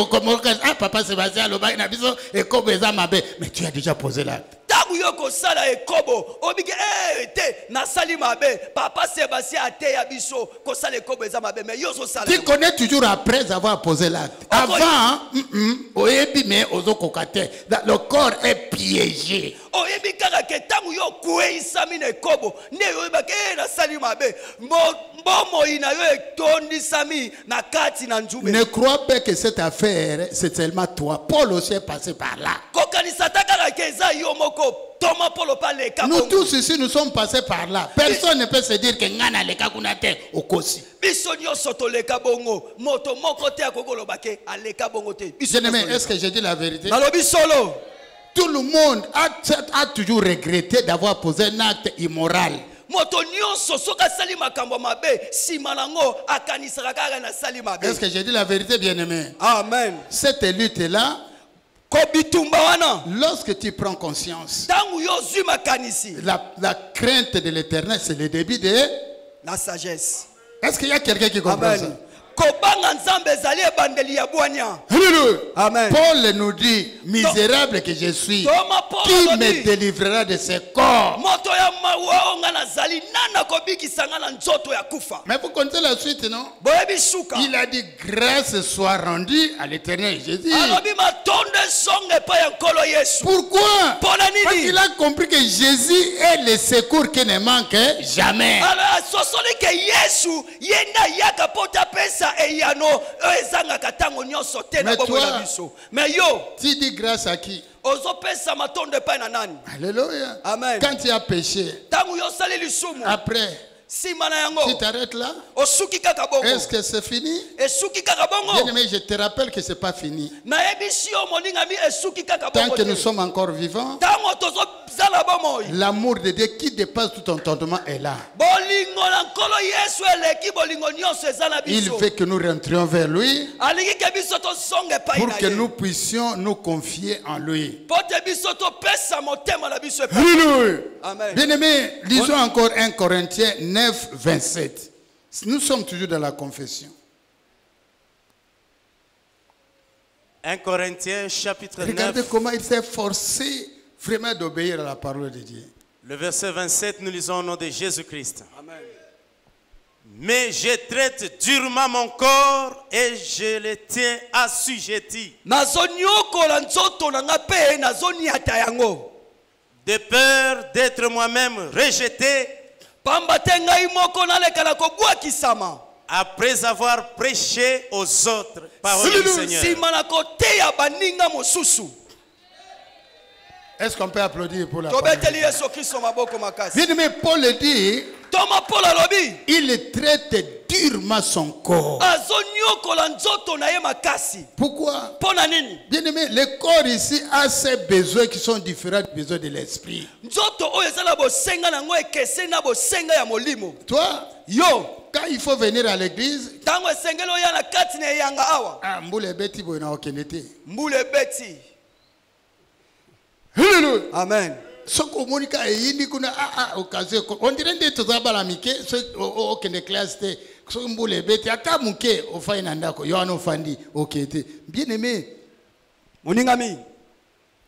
ah papa Sébastien Loba Nabiso et Kobeza Mabe. Mais tu as déjà posé l'acte.
Tangu yo kosala ekobo. Obike te nasali mabe. Papa Sébastien ate ya biso kosala ekobo eza mabe. Mais yo so sala.
Tu connais toujours après avoir posé l'acte. Avant, le corps est piégé.
Oyebi kaka ke tangu yo kueisami na ekobo. Ne yo yebake nasali mabe. Mbomo ina yo etondisami na kati na njube.
Ne crois pas que cette affaire, c'est seulement toi. Paul aussi est passé par là.
Kokanisa takaka ke eza yo moko. Toma Paulo pale ka
Nous
bongo.
tous ici, nous sommes passés par là. Personne ne peut se dire que Ngana leka kunate okosi.
Biso nyonso toleka bongo. Moto moko te akokoloba ke aleka bongo te. Biso
Bien-aimé,
nyonso
est-ce que j'ai dit la vérité?
nalobi solo.
Tout le monde a toujours regretté d'avoir posé un acte immoral.
Moto nyonso soka asali makambo mabe sima nango akanisaka kaka na sali mabe.
Est-ce que j'ai dit la vérité, bien-aimé?
Amen.
Cette lutte-là,
Ko bitumba wana.
lorsque tu prends conscience,
Tangu yo zwi makanisi.
la crainte de l'éternel, c'est le début de...
La sagesse.
Est-ce qu'il y a quelqu'un qui comprend ça?
Amen. Kobanga nzambe ezali ebandeli ya bwanya.
Alléluia.
Amen.
Paul nous dit, misérable que je suis,
Toma Paulo
qui
lobi.
me délivrera de ce corps?
Moto ya mawa onga nazali nana kobikisa nga na nzoto ya kufa.
Mais vous connaissez la suite, non?
Boyebi suka.
Il a dit, grâce soit rendue à l'éternel Jésus.
Alobi matonde songe pa ya nkolo Yesu.
Pourquoi?
Pona
Parce
nini?
qu'il a compris que Jésus est le secours qui ne manque jamais.
Ala sosoli ke Yesu yenda yaka pota pesa eyano ezanga katango nyonso te na
Mais
bomo
toi-
na biso. Mais yo
Tu dis grâce à qui?
ozo pesa matonde pa na nani?
Alléluia.
Amen.
Quand tu as péché,
Tangu yo sali lisumu.
après,
Sima na
tu
yango.
t'arrêtes là?
Osuki kaka bongo.
Est-ce que c'est fini?
Esuki kaka bongo.
Bien-aimé, je te rappelle que ce n'est pas fini.
Nayebi si yo moninga mi esuki kaka
Tant
bongo.
que
te.
nous sommes encore vivants,
Tango tozo zala bomo.
l'amour de Dieu qui dépasse tout entendement est là.
Bolingo na nkolo Yesu eleki bolingo nyonso ezala
Il
biso.
veut que nous rentrions vers lui
Alingi ke biso to songe pa
pour
ina
que
ye.
nous puissions nous confier en lui.
Pote biso to pesa motema na biso epa.
Alléluia.
Amen.
Bien-aimé, lisons encore 1 Corinthiens 9, 27. Nous sommes toujours dans la confession.
1 Corinthiens chapitre 9.
Regardez comment il s'est forcé vraiment d'obéir à la parole de Dieu.
Le verset 27, nous lisons au nom de Jésus-Christ.
Amen.
Mais je traite durement mon corps et je le tiens assujetti.
Nazonyokola nzoto na nga pe nazoniata yango.
De peur d'être moi-même rejeté.
Pamba te ngai moko nalekala kobwakisama.
Après avoir prêché aux autres paroles du Seigneur.
Sima na koteya baninga mosusu.
Est-ce qu'on peut applaudir pour la parole?
Tobeteli Yesu Kristo maboko makasi.
Bien-aimé, Paul le dit,
Toma Paul alobi.
il traite durement son corps.
Azonyokola nzoto na ye makasi.
Pourquoi?
Pona nini?
Bien-aimé, le corps ici a ses besoins qui sont différents des besoins de l'esprit.
Nzoto oyo ezala bosenga nango ekese na bosenga ya molimo.
Toi,
Yo,
quand il faut venir à l'église,
tango esengeli oya na kati na eyanga awa.
ah, mbule beti boy na okenete.
Mbule beti.
Hallelujah.
Amen.
Soko monika eyindi kuna occasion. On dirait que tu as balamike so okende classe te. So mbule beti ata muke ofaina ndako. Yo ano fandi okete. Bien-aimé,
Moningami.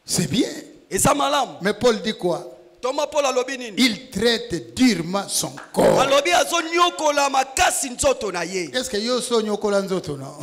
c'est bien.
Esa malamu.
Mais Paul dit quoi?
Toma Paul alobi nini?
Il traite durement son corps.
Alobi azonyokola makasi nzoto na ye.
Est-ce que yo so nyokola nzoto non?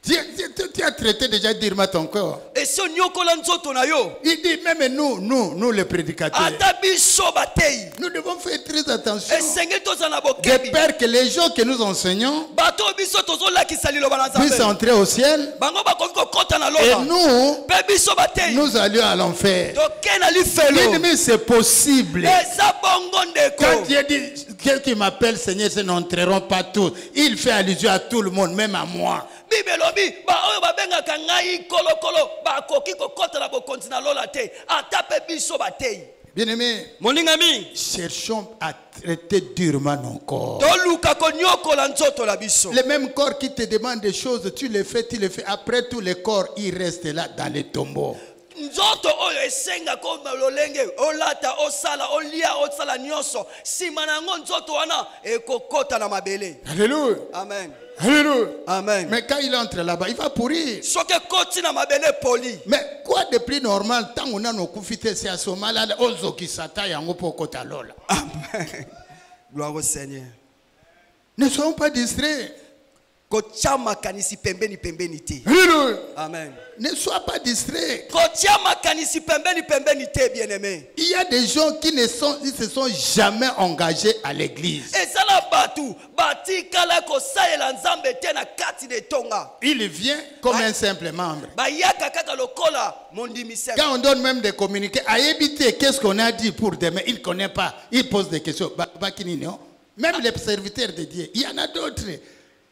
Tu as traité déjà durement ton corps.
Et si onyokola nzoto na yo?
Il dit même nous les prédicateurs.
Ata biso batei.
Nous devons faire très attention.
Esengeli tozana
De
bokebi.
peur que les gens que nous enseignons
Bato biso tozolakisa liloba na
puissent
Nzambe.
entrer au ciel
Bango bakoki kokota na
et
loba.
nous,
Pe biso batei.
nous allions à l'enfer.
Toke na lifelo.
Mais c'est possible.
Eza bongo ndeko.
Quand Dieu dit, ceux qui m'appellent Seigneur, ce n'entreront pas tous. Il fait allusion à tout le monde, même à moi.
Bible lobi ba oyo babengaka ngai kolokolo bakoki kokota na bokonzi na lola te. Ata pe biso batei.
Bien-aimés,
Moningami.
cherchons à traiter durement nos corps.
Toluka konyokola nzoto la biso.
Le même corps qui te demande des choses, tu les fais. Après tout, le corps, il reste là dans les tombeaux.
Nzoto oyo esenga ko lolenge olata osala olia osala nyonso sima nango nzoto wana ekokota na mabele.
Alléluia.
Amen.
Alléluia.
Amen.
Mais quand il entre là-bas, il va pourrir.
Soke koti na mabele poli.
Mais quoi de plus normal, tant on a nos coufites, c'est à ce moment-là, ozo qui s'attaille en haut pour kota lola.
Amen. Gloire au Seigneur.
Ne soyons pas distraits.
Kotia makanisi pembeni pembeni te.
Alléluia.
Amen.
Ne sois pas distrait.
Kotia makanisi pembeni pembeni te, bien-aimé.
Il y a des gens qui ne se sont jamais engagés à l'église.
Ezala batu batikala kosalela nzambe te na kati de tonga.
Il vient comme un simple membre.
Bayaka kaka lokola mondimisa.
Quand on donne même des communiqués, à éviter qu'est-ce qu'on a dit pour demain, il ne connaît pas. Il pose des questions. Même les serviteurs de Dieu, il y en a d'autres.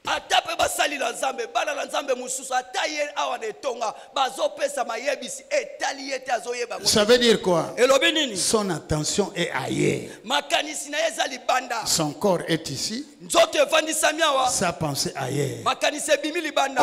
Atape basali la nzambe bana la nzambe mususu ataye awa ne tonga bazo pesa mayebisi etali yete azoyeba.
Ça veut dire quoi?
Elobi nini?
Son attention est ailleurs.
Makanisi na yeza libanda.
Son corps est ici.
Nzoto evandisa miawa.
Sa pensée ailleurs.
Makanisi ebimi libanda.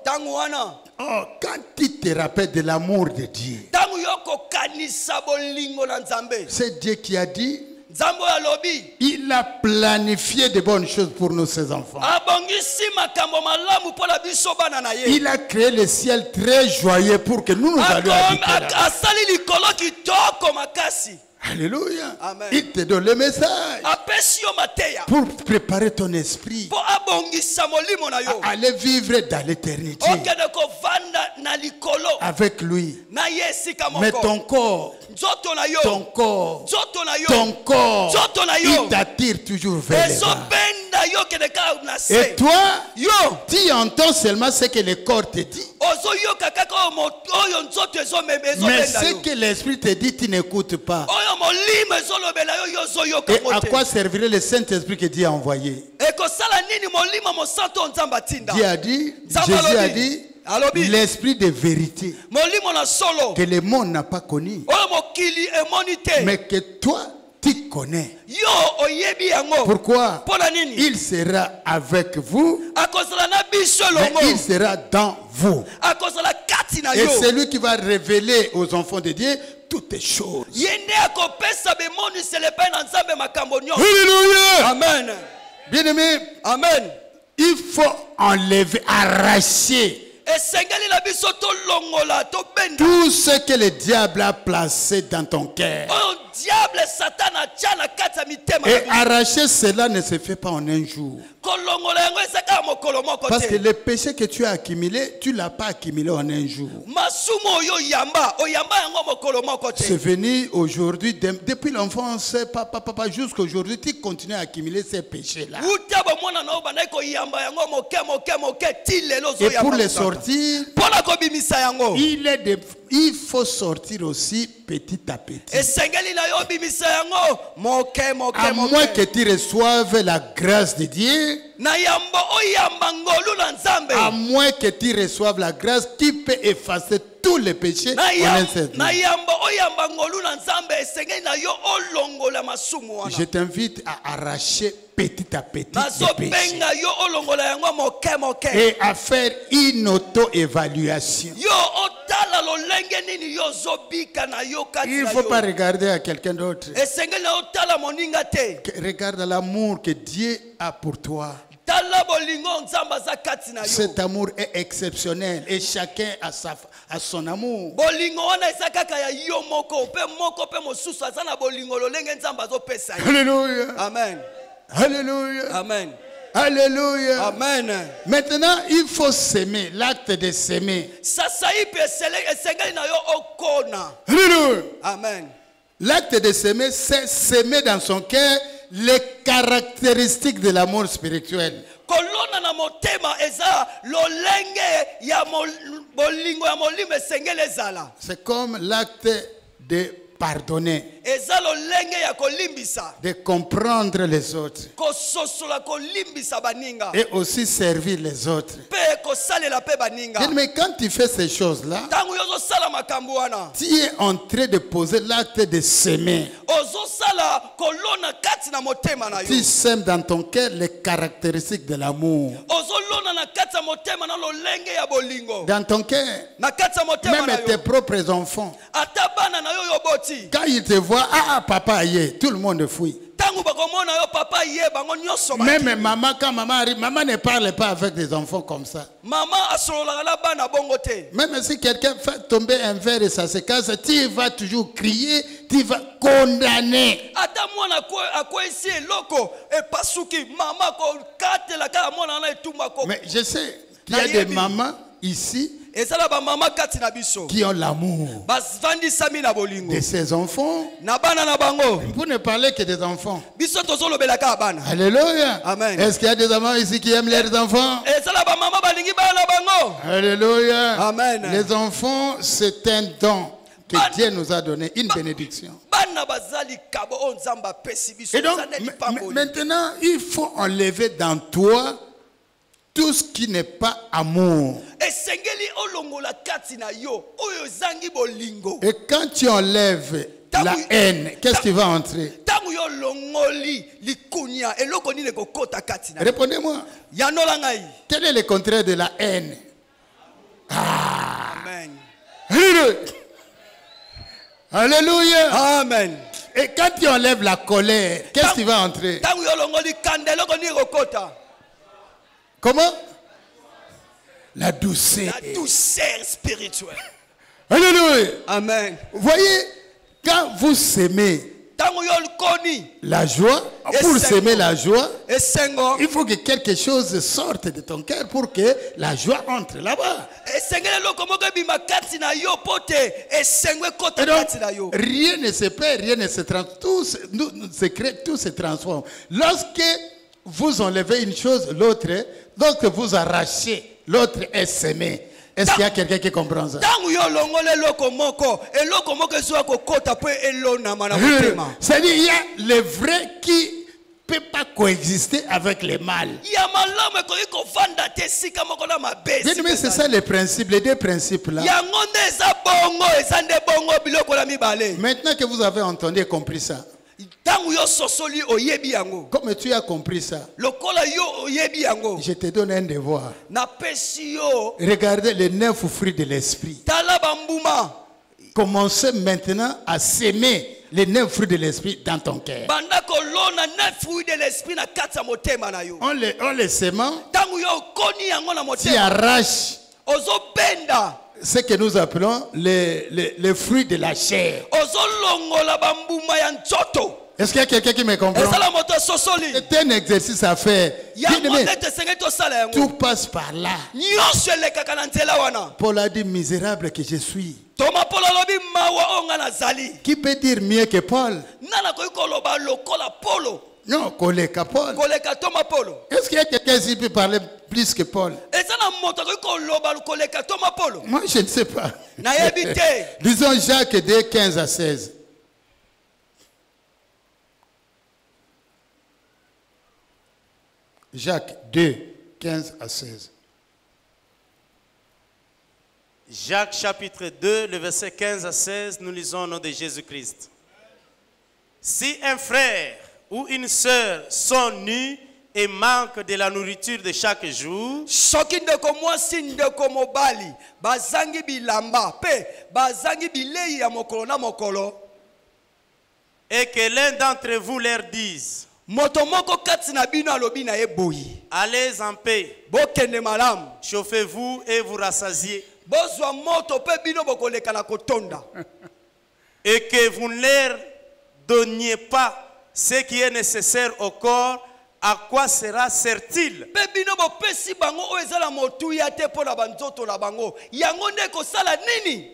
Tangu wana.
Quand tu te rappelles de l'amour de Dieu,
Tangu yoko kanisa bolingo na nzambe.
c'est Dieu qui a dit.
Nzambo ya lobi.
Il a planifié de bonnes choses pour nous, ses enfants.
Abongisi makambo malamu pola biso bana na ye.
Il a créé le ciel très joyeux pour que nous allions habiter là.
Asali likolo kitoko makasi.
Alléluia.
Amen.
Il te donne le message
Apesio mateya.
pour préparer ton esprit
Po abongisa molimo na yo.
à aller vivre dans l'éternité
Okende ko vanda na likolo.
avec lui.
Na yesika moko.
Mais ton corps,
Nzoto na yo.
ton corps,
Nzoto na yo.
ton corps,
Nzoto na yo.
il t'attire toujours vers les
Ezo
bas.
benda yo kende ka na se.
Et toi,
Yo.
tu entends seulement ce que le corps te dit.
Ozo yo kaka oyo nzoto ezo meme ezo
Mais
benda
ce
yo.
que l'esprit te dit, tu n'écoutes pas.
Oyo molimo ezo lobela yo yo zo yo
Et à
kamote.
quoi servirait le Saint-Esprit que Dieu a envoyé?
Ekosala nini molimo mosanto nzamba tinda.
Dieu a dit,
Nzamba
Jésus a
alobi.
dit,
Alobi.
l'esprit de vérité
Molimo na solo.
que le monde n'a pas connu,
Oyo mokili emoni te.
mais que toi, tu connais.
Yo oyebi yango.
Pourquoi?
Pona nini?
Il sera avec vous,
Akozala na biso
mais
longo.
il sera dans vous.
Akozala kati na
Et
yo.
c'est lui qui va révéler aux enfants de Dieu toutes les choses.
Yende akopesa bemonisele pe na nzambe makambo nyonso.
Alléluia!
Amen.
Bien-aimé,
Amen.
il faut enlever, arracher
esengeli na biso tolongola tobenda
tout ce que le diable a placé dans ton cœur.
oyo diable satan atia na kati ya mitema
Et arracher cela ne se fait pas en un jour.
kolongola yango ezaka mokolo moko
Parce que
te
le péché que tu as accumulé, tu ne l'as pas accumulé en un jour.
masumu oyo oyamba yango mokolo moko te
C'est venu aujourd'hui, depuis l'enfance, papa, jusqu'à aujourd'hui, tu continues à accumuler ces péchés-là.
uta bomona na obanda koyamba yango moke ti lelo
Et pour
zoyamba
les sortir,
mpona kobimisa yango
il faut sortir aussi petit à petit.
esengeli na yo obimisa yango
À moins que tu reçoives la grâce de Dieu,
na yambo oyamba ngolu na nzambe
à moins que tu reçoives la grâce qui peut effacer tous les péchés en un seul
na
jour.
yambo oyamba ngolu na nzambe esengeli na yo olongola masumu wana
Je t'invite à arracher petit à petit les péchés
nazobenga yo olongola yango moke
et à faire une auto-évaluation.
yo otala lolenge nini yo ozobika na yo kati
Il ne
na
faut pas
yo
regarder à quelqu'un d'autre.
esengeli na otala moninga te
Regarde l'amour que Dieu a pour toi.
tala bolingo nzambe aza kati na yo
Cet amour est exceptionnel et chacun a son amour.
bolingo wana eza kaka ya yo moko mpe mosusu aza na bolingo lolenge nzambe azopesa yo
Alléluia.
amen
Alléluia.
amen
Alléluia.
amen
Maintenant, il faut s'aimer, l'acte de s'aimer.
sasa ipe esengeli na yo okona
Alléluia.
amen
L'acte de s'aimer, c'est s'aimer dans son cœur les caractéristiques de l'amour spirituel.
kolona na motema eza lolenge ya bolingo ya molimo esengeli ezala
C'est comme l'acte de pardonner,
eza lolenge ya kolimbisa
de comprendre les autres
kososola kolimbisa baninga
et aussi servir les autres.
mpe kosalela mpe baninga
Mais quand tu fais ces choses-là,
ntango yo ozosala makambo wana
tu es en train de poser l'acte de s'aimer.
ozosala kolona kati na motema na
Tu
yo
sèmes dans ton cœur les caractéristiques de l'amour.
ozolona na kati ya motema na lolenge ya bolingo
Dans ton cœur,
na kati ya motema na
même tes
yo
propres enfants,
ata bana na yo oyo oboti
quand ils te voient, papa, aïe, tout le monde fuit.
ntango bakomona yo papa ye bango nyonso
Même maman, quand maman arrive, maman ne parle pas avec des enfants comme ça.
mama asololaka na bana bongo te
Même si quelqu'un fait tomber un verre et ça se casse, tu vas toujours crier, tu vas condamner.
ata mwana akwesi eloko epasuki mama kokatela kaka mwana wana etumba ko
Mais je sais qu'il y a des mamans ici
ezala bamama kati na biso
qui ont l'amour
bavandisami na bolingo
de ces enfants.
na bana na bango
Vous ne parlez que des enfants.
biso tozolobela kaka bana
Alléluia.
Amen.
Est-ce qu'il y a des mamans ici qui aiment leurs enfants?
ezala bamama balingi bana na bango
Alléluia.
Amen.
Les enfants, c'est un don que Dieu nous a donné, une bénédiction.
bana bazali kabo oyo nzambe apesi biso
Et donc,
eza nde lipamboli
maintenant, il faut enlever dans toi tout ce qui n'est pas amour.
esengeli olongola kati na yo oyo ezangi bolingo
Et quand tu enlèves la haine, qu'est-ce qui va entrer?
ntango yo olongoli likunia eloko nini ekokota kati na yo
Répondez-moi.
yanola ngai
Quel est le contraire de la haine?
amen
Alléluia. Alléluia.
amen
Et quand tu enlèves la colère, qu'est-ce qui va entrer?
ntango yo olongoli kanda eloko nini ekokota
Comment? La douceur.
la douceur spirituelle
Alléluia.
amen
Voyez, quand vous s'aimez
ntango yo okoni
la joie, pour s'aimer la joie,
esengo
il faut que quelque chose sorte de ton cœur pour que la joie entre là-bas.
esengeli eloko moko ebima kati na yo po te esengo ekota
Et donc,
kati na yo
rien ne se perd, rien ne se transforme. Tout se transforme. Lorsque vous enlevez une chose, l'autre, lorsque vous arrachez, l'autre est s'aimer. Est-ce qu'il y a quelqu'un qui comprend ça?
ntango yo olongola eloko moko ezoya kokota mpo elonama na motema
C'est-à-dire, il y a les vrais qui ne peuvent pas coexister avec les mâles.
ya malamu ekoki kovanda te esika moko na mabesi
Bien aimé, c'est ça les principes, les deux principes là.
yango nde eza bongo eza nde bongo biloko na mibale
Maintenant que vous avez entendu et compris ça,
ntango yo sosoli oyebi yango
comme tu as compris ça,
lokola yo oyebi yango
je te donne un devoir.
napesi yo
Regardez les 9 fruits de l'esprit.
tala bambuma
Commencez maintenant à s'aimer les 9 fruits de l'esprit dans ton cœur.
Banda kolona 9 fruits de l'esprit na kati ya motema na yo.
On les s'aimant,
Tangu yo koni yango na
tu
motema.
arraches
Ozo benda.
ce que nous appelons les fruits de la chair.
Ozo longola bambuma ya nzoto.
Est-ce qu'il y a quelqu'un qui me comprend?
Ezala moto sosoli.
C'est un exercice à faire.
Yango
Bien-aimé,
nete senge to sala yango.
tout passe par là.
Nyonso elekaka na nzela wana.
Paul a dit misérable que je suis.
Toma Paul alobi mawa onga nazali.
Qui peut dire mieux que Paul?
Nana koyi koloba lokola Polo.
Non, koleka Paul.
Koleka Toma Polo.
Est-ce qu'il y a quelqu'un qui peut parler plus que Paul?
Ezana moto koyi koloba koleka Toma Polo.
Moi, je ne sais pas.
Na yebite.
Lisons Jacques 2, 15 à 16. Jacques 2, 15 à 16.
Jacques chapitre 2, le verset 15 à 16, nous lisons au nom de Jésus-Christ. Si un frère ou une sœur sont nus et manquent de la nourriture de chaque jour,
Soki ndeko mwasi ndeko mobali bazangi bilamba pe bazangi bilei ya mokolo na mokolo,
et que l'un d'entre vous leur dise,
moto moko kati na bino alobi na ye boyi,
allez en paix,
bokende malamu,
chauffez-vous et vous rassasiez,
bozwa moto pe bino bokoleka na kotonda,
et que vous ne leur donniez pas ce qui est nécessaire au corps, à quoi sera sert-il?
pe bino bopesi bango oyo ezala motuya te mpo na banzoto na bango, yango nde kosala nini?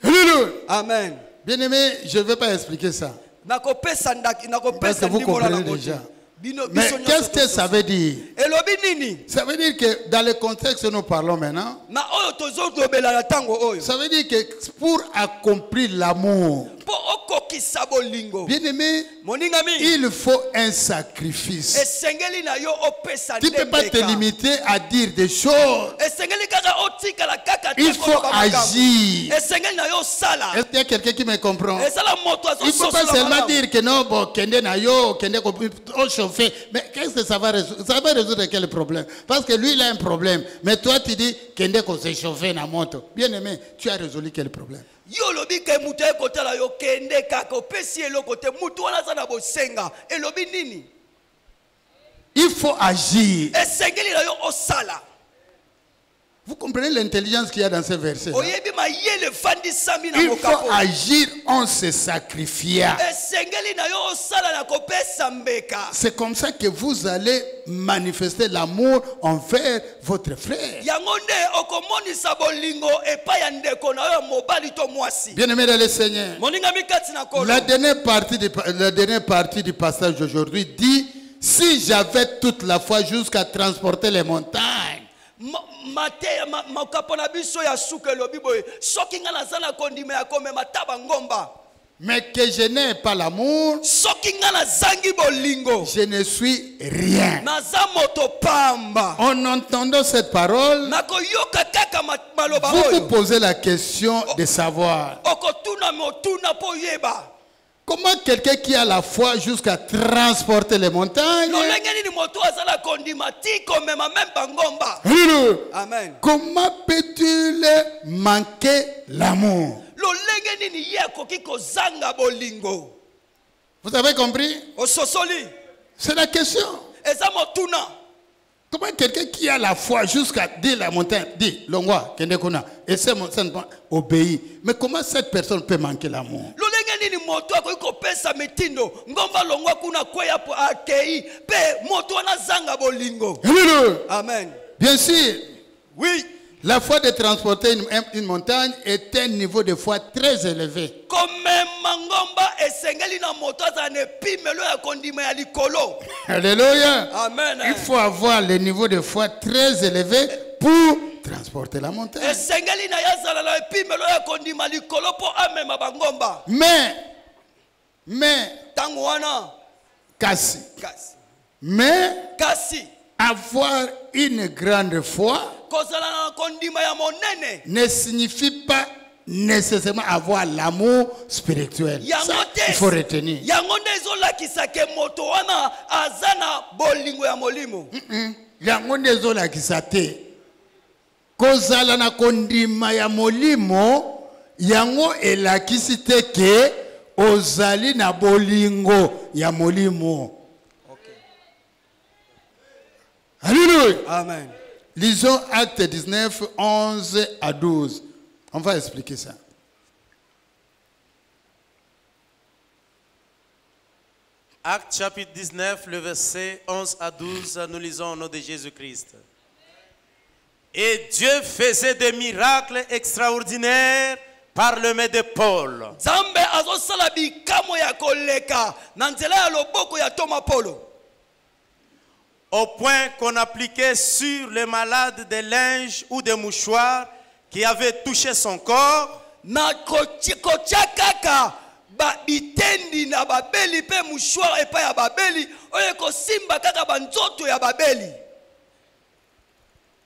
Alléluia.
Amen.
Bien-aimé, je ne vais pas expliquer ça.
Nakopesa ndaki
Parce que
nakopesa
vous
ndimbola na
comprenez
moto.
déjà.
Bino
Mais
biso
qu'est-ce que ça veut dire?
elobi nini?
Ça veut dire que dans le contexte que nous parlons maintenant,
Na oyo tozolobela na tango oyo.
ça veut dire que pour accomplir l'amour,
Po okokisa bolingo.
bien-aimé,
Moningami.
il faut un sacrifice.
Esengeli na yo opesa
Tu ne peux pas te limiter à dire des choses.
Esengeli kaka otikala kaka te
Il faut
koloba makambo.
agir.
Esengeli na yo sala.
Est-ce qu'il y a quelqu'un qui me comprend?
Esala moto
Il ne faut pas
azososola
seulement
malamu.
dire que non, bon, kende na yo, kende on chauffer. Mais qu'est-ce que ça va résoudre? Ça va résoudre quel problème? Parce que lui, il a un problème. Mais toi, tu dis, kende qu'on s'est chauffé na moto. Bien aimé, tu as résolu quel problème?
Yo lobi ke mutu ekotala yo kende kaka opesi eloko te mutu wana aza na bosenga. Elobi nini?
Il faut agir.
Esengeli na yo osala.
Vous comprenez l'intelligence qu'il y a dans ce verset?
Oyebi mayele fandi sami na
Il faut
mokapo.
agir en se sacrifiant.
Esengeli na yo osala na kopesa mbeka.
C'est comme ça que vous allez manifester l'amour envers votre frère.
Yango nde okomonisa bolingo epai ya ndeko na yo mobali to mwasi.
Bien-aimé dans le Seigneur,
Moninga mikati na kolo.
la dernière partie du passage d'aujourd'hui dit, si j'avais toute la foi jusqu'à transporter les montagnes,
Makapo na biso ya suka elobi boye soki nga naza na kondima ya komema taba ngomba,
mais que je n'ai pas l'amour,
soki nga nazangi bolingo
je ne suis rien.
naza moto pamba.
En entendant cette parole,
Nakoyoka kaka maloba
vous vous
oyo
posez la question de savoir
okotuna motuna po yeba
comment quelqu'un qui a la foi jusqu'à transporter les montagnes,
lolenge nini moto aza na kondima ti komema meme bangomba. Amen.
comment peut-il manquer l'amour?
Lolenge nini ye akoki kozanga bolingo?
Vous avez compris?
Ososoli
C'est la question.
eza motuna.
Comment quelqu'un qui a la foi jusqu'à dire la montagne, dit, Longwa, Kendekuna, et c'est obéit. Mais comment cette personne peut manquer l'amour?
Lolenge nini moto akoki kopesa mitindo ngomba longwa kuna kweya po akei pe moto wana zanga bolingo. Amen.
Bien sûr,
Oui.
la foi de transporter une montagne est un niveau de foi très élevé.
Komema ngomba esengeli na moto aza ne pimelo ya kondima ya likolo.
Alléluia.
Amen.
Il faut avoir le niveau de foi très élevé pour transporter la montagne.
Esengeli na yazala la pimelo ya kondima likolo po amema bangomba.
Mais,
Tango wana
kasi,
kasi
avoir une grande foi
kozala na kondima ya monene
ne signifie pas nécessairement avoir l'amour spirituel. Ça, il faut retenir.
yango nde ezolakisa ke moto wana aza na bolingo ya molimo.
Yango nde ezolakisa te kozala na kondima ya molimo yango elakisi te ke ozali na bolingo ya molimo. Alléluia.
Amen.
Lisons Acte 19, 11 à 12. On va expliquer ça.
Acte chapitre 19, le verset 11 à 12, nous lisons au nom de Jésus-Christ. Et Dieu faisait des miracles extraordinaires par le main de Paul.
Zambe azosala bikamo ya koleka na nzela ya loboko ya Thomas Paulo.
Au point qu'on appliquait sur les malades des linges ou des mouchoirs qui avaient touché son corps.
Na kotia kaka ba bitendi na babeli pe mouchoir epa ya babeli oye kosimba kaka banzoto ya babeli.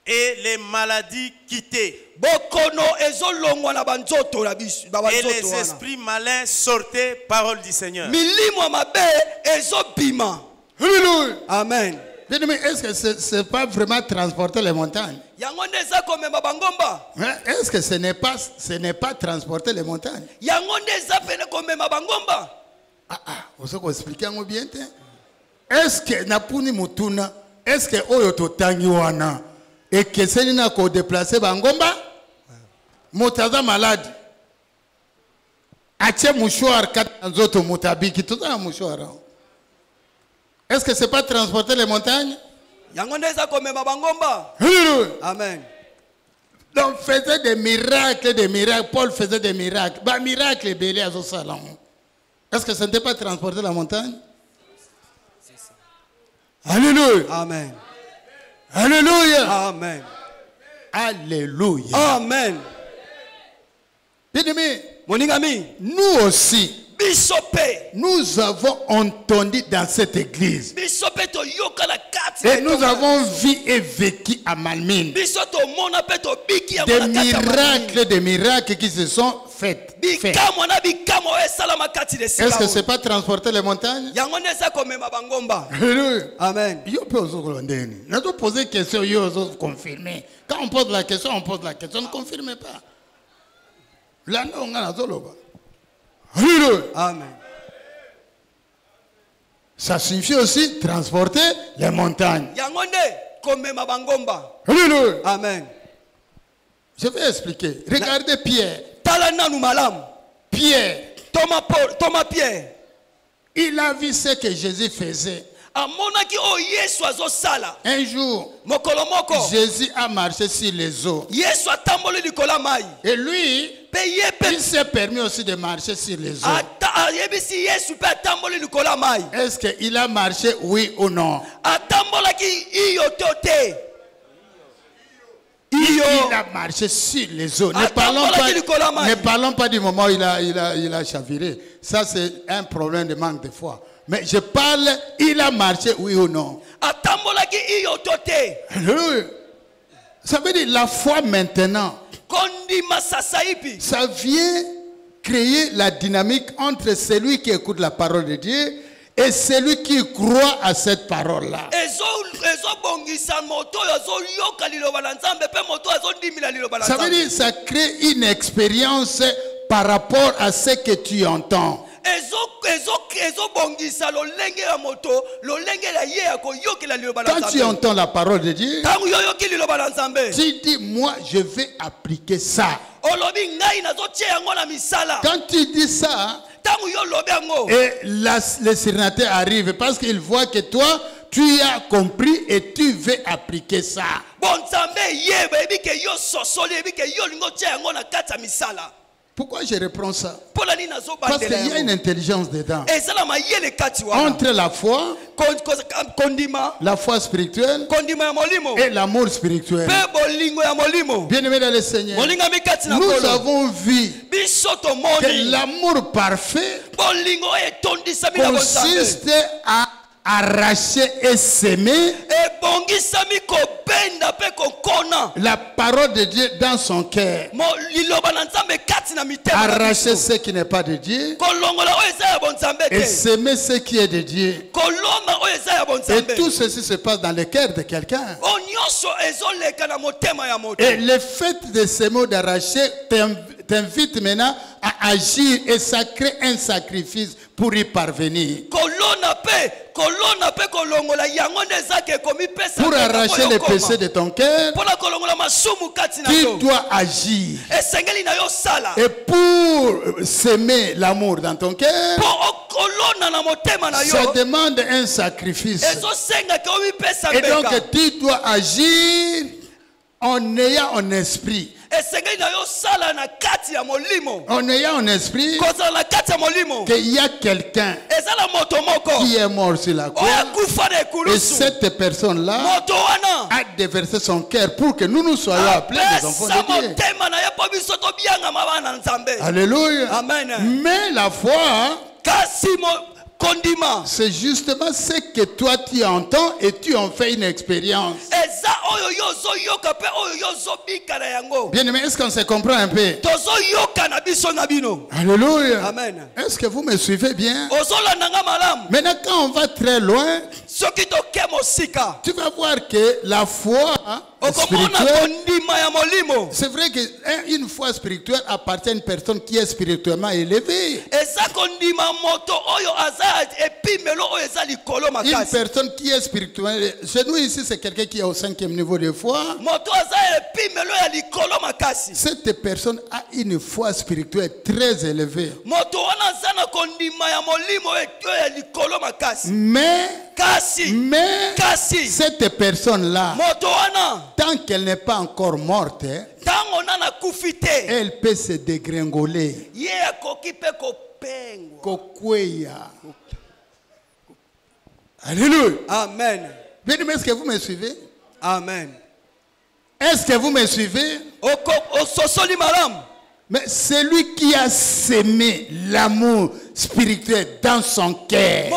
Et les maladies quittaient.
Bokono ezolongwa na banzoto la biso.
Et les esprits malins sortaient, parole du Seigneur.
Milimo mabe ezobima.
Alléluia.
Amen.
Bien aimé, est-ce que ce n'est pas vraiment transporter les montagnes?
Yango ndeza komema bangomba.
Est-ce que ce n'est pas transporter les montagnes?
Yango ndeza pene komema bangomba.
Vous avez expliqué bien. Est-ce que napuni mutuna? Est-ce que oyo totangi wana? Et que c'est n'a qu'au déplacer bangomba? Motaza malade. Ache mouchoir katanzoto mutabiki tout ça mouchoir. Est-ce que c'est pas transporter les montagnes?
Yango ndeza komema bangomba. Amen.
Donc faisait des miracles, Paul faisait des miracles. Bah miracle belé à ce salon. Est-ce que ce n'était pas transporter la montagne? Alléluia.
Amen.
Alléluia.
Amen.
Alléluia.
Amen.
Bien-aimé,
Moningami,
nous aussi,
bisope,
nous avons entendu dans cette église.
Bisope to yoka la kati.
Et nous avons vu et vécu à Malmine.
Bisoto mona peto biki ya
des miracles qui se sont faits.
Bikamo na bikamo esala makati de sika.
Est-ce que c'est pas transporter les montagnes?
Yango ndeza komema bangomba.
Amen. Yo peut ozokolondeni. Na to poser question yo ozo confirmer. Quand on pose la question, on ne confirme pas. Là non on a zoloba.
Amen.
Ça signifie aussi transporter les montagnes.
Yango nde komema bangomba. Amen.
Je vais expliquer. Regardez Pierre. Pierre.
Thomas Pierre.
Il a vu ce que Jésus faisait. Un jour, Jésus a marché sur les eaux. Et lui, il s'est permis aussi de marcher sur les eaux. Est-ce qu'il a marché, oui ou non? Il a marché sur les eaux. Ne parlons pas du moment où il a chaviré. Ça, c'est un problème de manque de foi. Mais je parle, il a marché, oui ou non. Ça veut dire la foi maintenant. Ça vient créer la dynamique entre celui qui écoute la parole de Dieu et celui qui croit à cette parole-là. Ça veut dire que ça crée une expérience par rapport à ce que tu entends. Quand tu entends la parole de Dieu, tu dis, moi je vais appliquer ça. Quand tu dis ça, et le sénateur arrive parce qu'il voit que toi, tu as compris et tu veux appliquer ça. Pourquoi je reprends ça? Parce qu'il y a une intelligence dedans. Entre la foi spirituelle et l'amour spirituel. Bien aimé dans le Seigneur, nous avons vu que l'amour parfait consiste à arracher et s'aimer la parole de Dieu dans son cœur. Arracher ce qui n'est pas de Dieu et s'aimer ce qui est de Dieu. Et tout ceci se passe dans le cœur de quelqu'un. Et le fait de s'aimer ou d'arracher t'invite maintenant à agir et sacrer un sacrifice pour y parvenir. Pour arracher les péchés de ton cœur, tu dois agir. Et pour s'aimer l'amour dans ton cœur, ça demande un sacrifice. Et donc tu dois agir en ayant un esprit. En ayant un esprit qu'il y a quelqu'un qui est mort sur la croix. Et cette personne-là a déversé son cœur pour que nous soyons appelés des enfants de Dieu. Alléluia.
Amen.
Mais la foi, c'est justement ce que toi tu entends et tu en fais une expérience. Bien aimé, est-ce qu'on se comprend un peu? Alléluia.
Amen.
Est-ce que vous me suivez bien? Maintenant, quand on va très loin, tu vas voir que la foi spirituelle, c'est vrai qu'une foi spirituelle appartient à une personne qui est spirituellement élevée. Une personne qui est spirituelle, chez nous ici, c'est quelqu'un qui est au 5e niveau de foi. Cette personne a une foi spirituelle très élevée. Mais cette personne-là, tant qu'elle n'est pas encore morte, elle peut se dégringoler. Alléluia.
Amen.
Bien aimé, est-ce que vous me suivez?
Amen.
Est-ce que vous me suivez? Mais celui qui a sémé l'amour spirituel dans son cœur,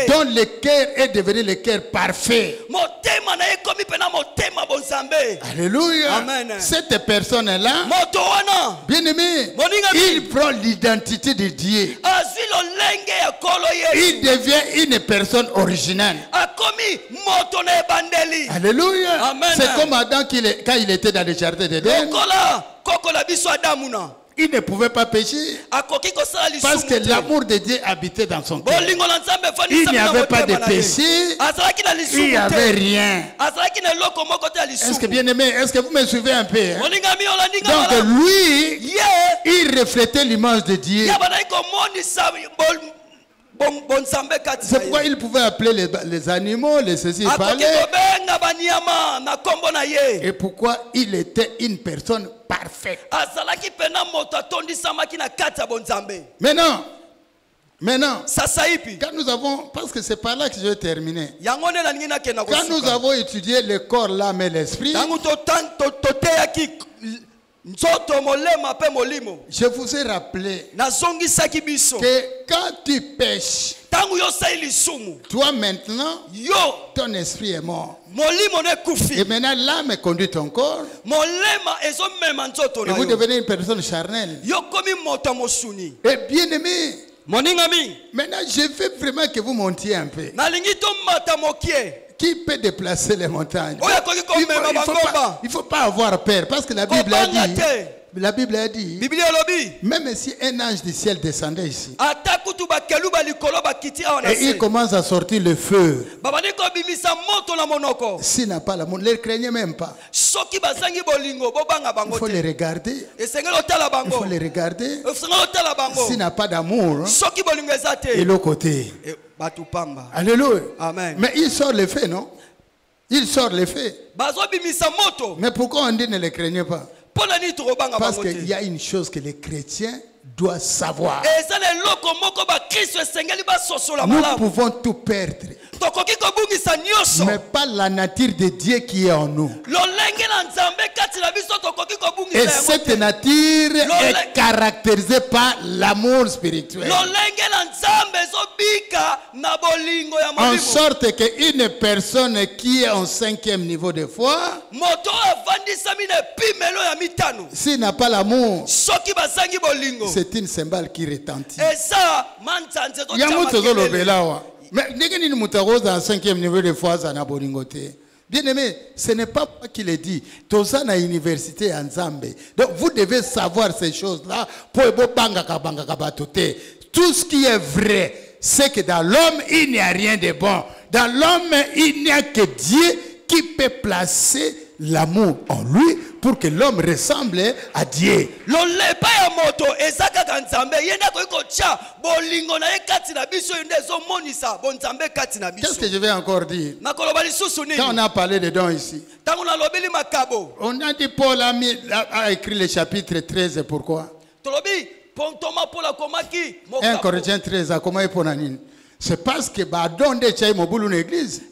dont le cœur est devenu le cœur parfait. Alléluia.
Amen.
Cette personne-là, bien aimé, il prend l'identité de Dieu. Il devient une personne originale. Alléluia.
Amen.
C'est comme Adam quand il était dans le jardin d'Éden. Il ne pouvait pas pécher parce que l'amour de Dieu habitait dans son cœur. Il n'y avait pas de péché, il n'y avait rien. Est-ce que bien aimé, est-ce que vous me suivez un peu? Hein? Donc lui, il reflétait l'image de Dieu. C'est pourquoi il pouvait appeler les animaux, les ceci, parler. Et pourquoi il était une personne parfaite. Maintenant, quand nous avons, parce que c'est par là que je vais terminer. Quand nous avons étudié le corps, l'âme et l'esprit, je vous ai rappelé que quand tu pêches, toi maintenant, ton esprit est mort. Et maintenant l'âme conduit ton corps. Et vous devenez une personne charnelle. Et bien aimé, maintenant je veux vraiment que vous montiez un peu. Qui peut déplacer les montagnes? Il ne faut pas avoir peur parce que la Bible a dit, même si un ange du ciel descendait ici et il commence à sortir le feu, s'il n'a pas l'amour, ne les craignez même pas. Il faut les regarder. Il faut les regarder. S'il n'a pas d'amour, et l'autre côté. Alléluia.
Amen.
Mais il sort les faits, non? Il sort les faits. Mais pourquoi on dit ne les craignez pas? Parce qu'il y a une chose que les chrétiens doivent savoir. Nous pouvons tout perdre, mais pas la nature de Dieu qui est en nous. Et cette nature est caractérisée par l'amour spirituel. En sorte qu'une personne qui est en 5e niveau de foi, s'il n'a pas l'amour, c'est une cymbale qui retentit. Mais n'est-ce pas dans 5e niveau de foi, ça n'a pas bolingoté. Bien-aimé, ce n'est pas moi qui l'ai dit. Toza na université en Zambie. Donc vous devez savoir ces choses-là. Tout ce qui est vrai, c'est que dans l'homme, il n'y a rien de bon. Dans l'homme, il n'y a que Dieu qui peut placer l'amour en lui pour que l'homme ressemble à Dieu. Qu'est-ce que je vais encore dire? Quand on a parlé de dons ici, on a dit Paul a écrit le chapitre 13, pourquoi? 1 Corinthiens 13, comment est pour c'est parce que don de chai mobulu l'église.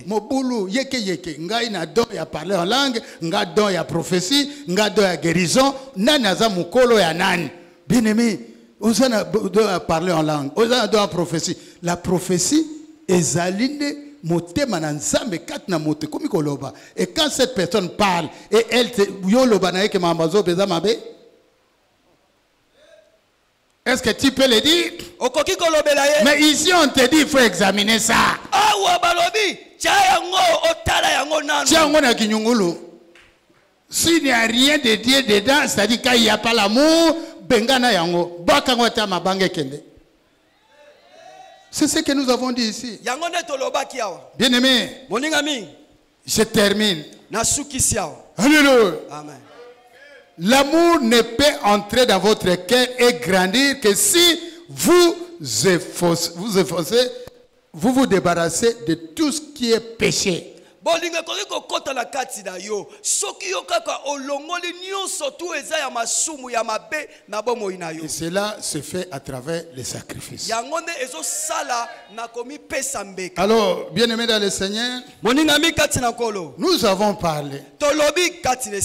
Mobulu yeke ngai na don ya parler en langue, nga don ya prophétie, nga don ya guérison, nanaza mukolo ya nani. Bien-aimé, on a don ya parler en langue, on a don ya prophétie. La prophétie ezaline motema na nzambe kat na mote komi koloba. Et quand cette personne parle et elle te yoloba na yeke mambazo beza mabe, est-ce que tu peux le dire? Mais ici on te dit il faut examiner ça. S'il n'y a rien de Dieu dedans, c'est-à-dire qu'il n'y a pas l'amour, bengana yango, bakangota mabange kende. C'est ce que nous avons dit ici. Bien-aimé, je termine. Alléluia.
Amen.
L'amour ne peut entrer dans votre cœur et grandir que si vous vous débarrassez de tout ce qui est péché. Et cela se fait à travers les sacrifices. Alors, bien-aimés dans le Seigneur, nous avons parlé,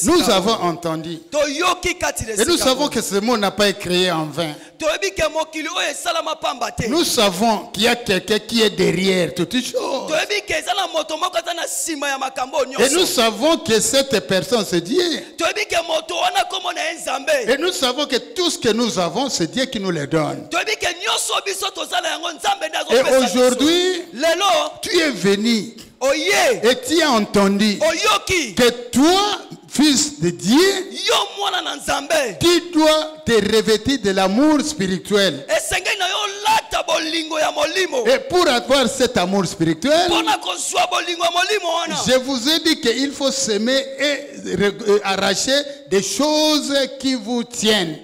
nous avons entendu, et nous savons que ce monde n'a pas été créé en vain. Nous savons qu'il y a quelqu'un qui est derrière toutes choses. Et nous savons que cette personne, c'est Dieu. Et nous savons que tout ce que nous avons, c'est Dieu qui nous le donne. Et aujourd'hui, tu es venu et tu as entendu que toi, fils de Dieu, tu dois te revêtir de l'amour spirituel. Et pour avoir cet amour spirituel, je vous ai dit qu'il faut s'aimer et arracher des choses qui vous tiennent.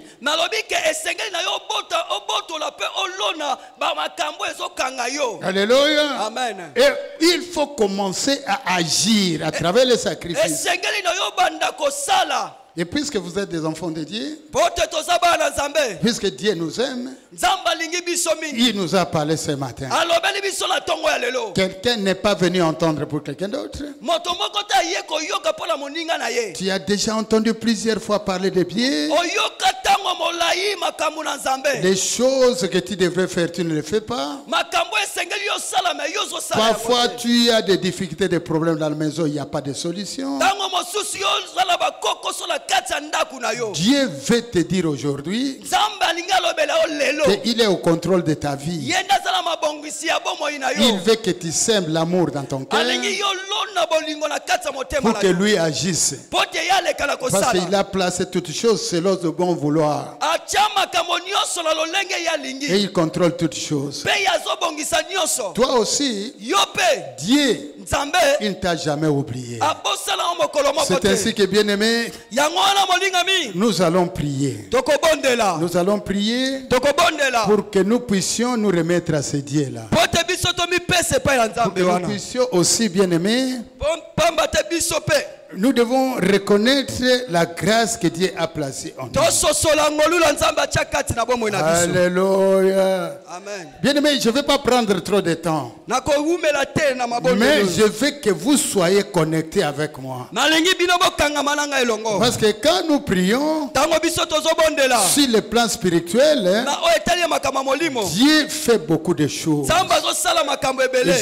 Alléluia.
Amen.
Et il faut commencer à agir à travers les sacrifices. Et puisque vous êtes des enfants de Dieu, puisque Dieu nous aime, il nous a parlé ce matin. Quelqu'un n'est pas venu entendre pour quelqu'un d'autre. Tu as déjà entendu plusieurs fois parler de Dieu. Les choses que tu devrais faire, tu ne les fais pas. Parfois, tu as des difficultés, des problèmes dans la maison, il n'y a pas de solution. Dieu veut te dire aujourd'hui qu'il est au contrôle de ta vie. Il veut que tu sèmes l'amour dans ton cœur pour que lui agisse. Parce qu'il a placé toutes choses selon le bon vouloir. Et il contrôle toutes choses. Toi aussi, Dieu, il ne t'a jamais oublié. C'est ainsi que, bien-aimé, nous allons prier. Nous allons prier pour que nous puissions nous remettre à ce Dieu-là. Pour que nous puissions aussi, bien-aimés, nous devons reconnaître la grâce que Dieu a placée en nous. Alléluia.
Amen.
Bien-aimés, je ne vais pas prendre trop de temps. Mais je veux que vous soyez connectés avec moi. Parce que quand nous prions, sur le plan spirituel, Dieu fait beaucoup de choses. Et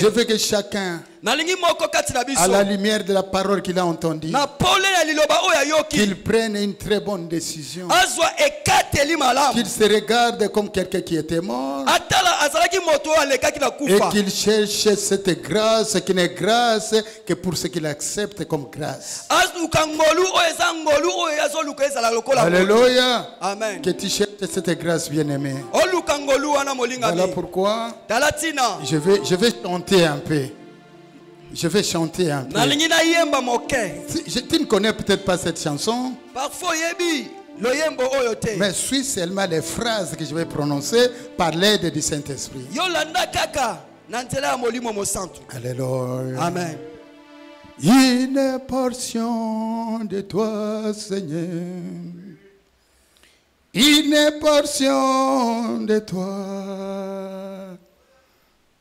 je veux que chacun, à la lumière de la parole qu'il a entendue, entendu,
na pole ya liloba oyo yoki
qu'il prenne une très bonne décision,
azwa ekateli malamu
qu'il se regarde comme quelqu'un qui était mort
atala azalaki moto alekaki na
et
kufa
qu'il cherche cette grâce qui n'est grâce que pour ce qu'il accepte comme grâce.
azuka ngolu oyo eza ngolu oyo azoluka ezala lokola ngolu.
Alléluia.
Amen.
Que tu cherches cette grâce bien-aimée.
oluka ngolu wana molingami
Voilà pourquoi
tala tina
je vais chanter un peu. Je vais chanter un peu.
nalingi nayemba moke
Tu ne connais peut-être pas cette chanson,
parfois yebi loyembo oyo te
mais suis seulement les phrases que je vais prononcer par l'aide du Saint-Esprit.
yolanda kaka na nzela ya molimo mosantu.
Alléluia.
Amen.
Une portion de toi, Seigneur. Une portion de toi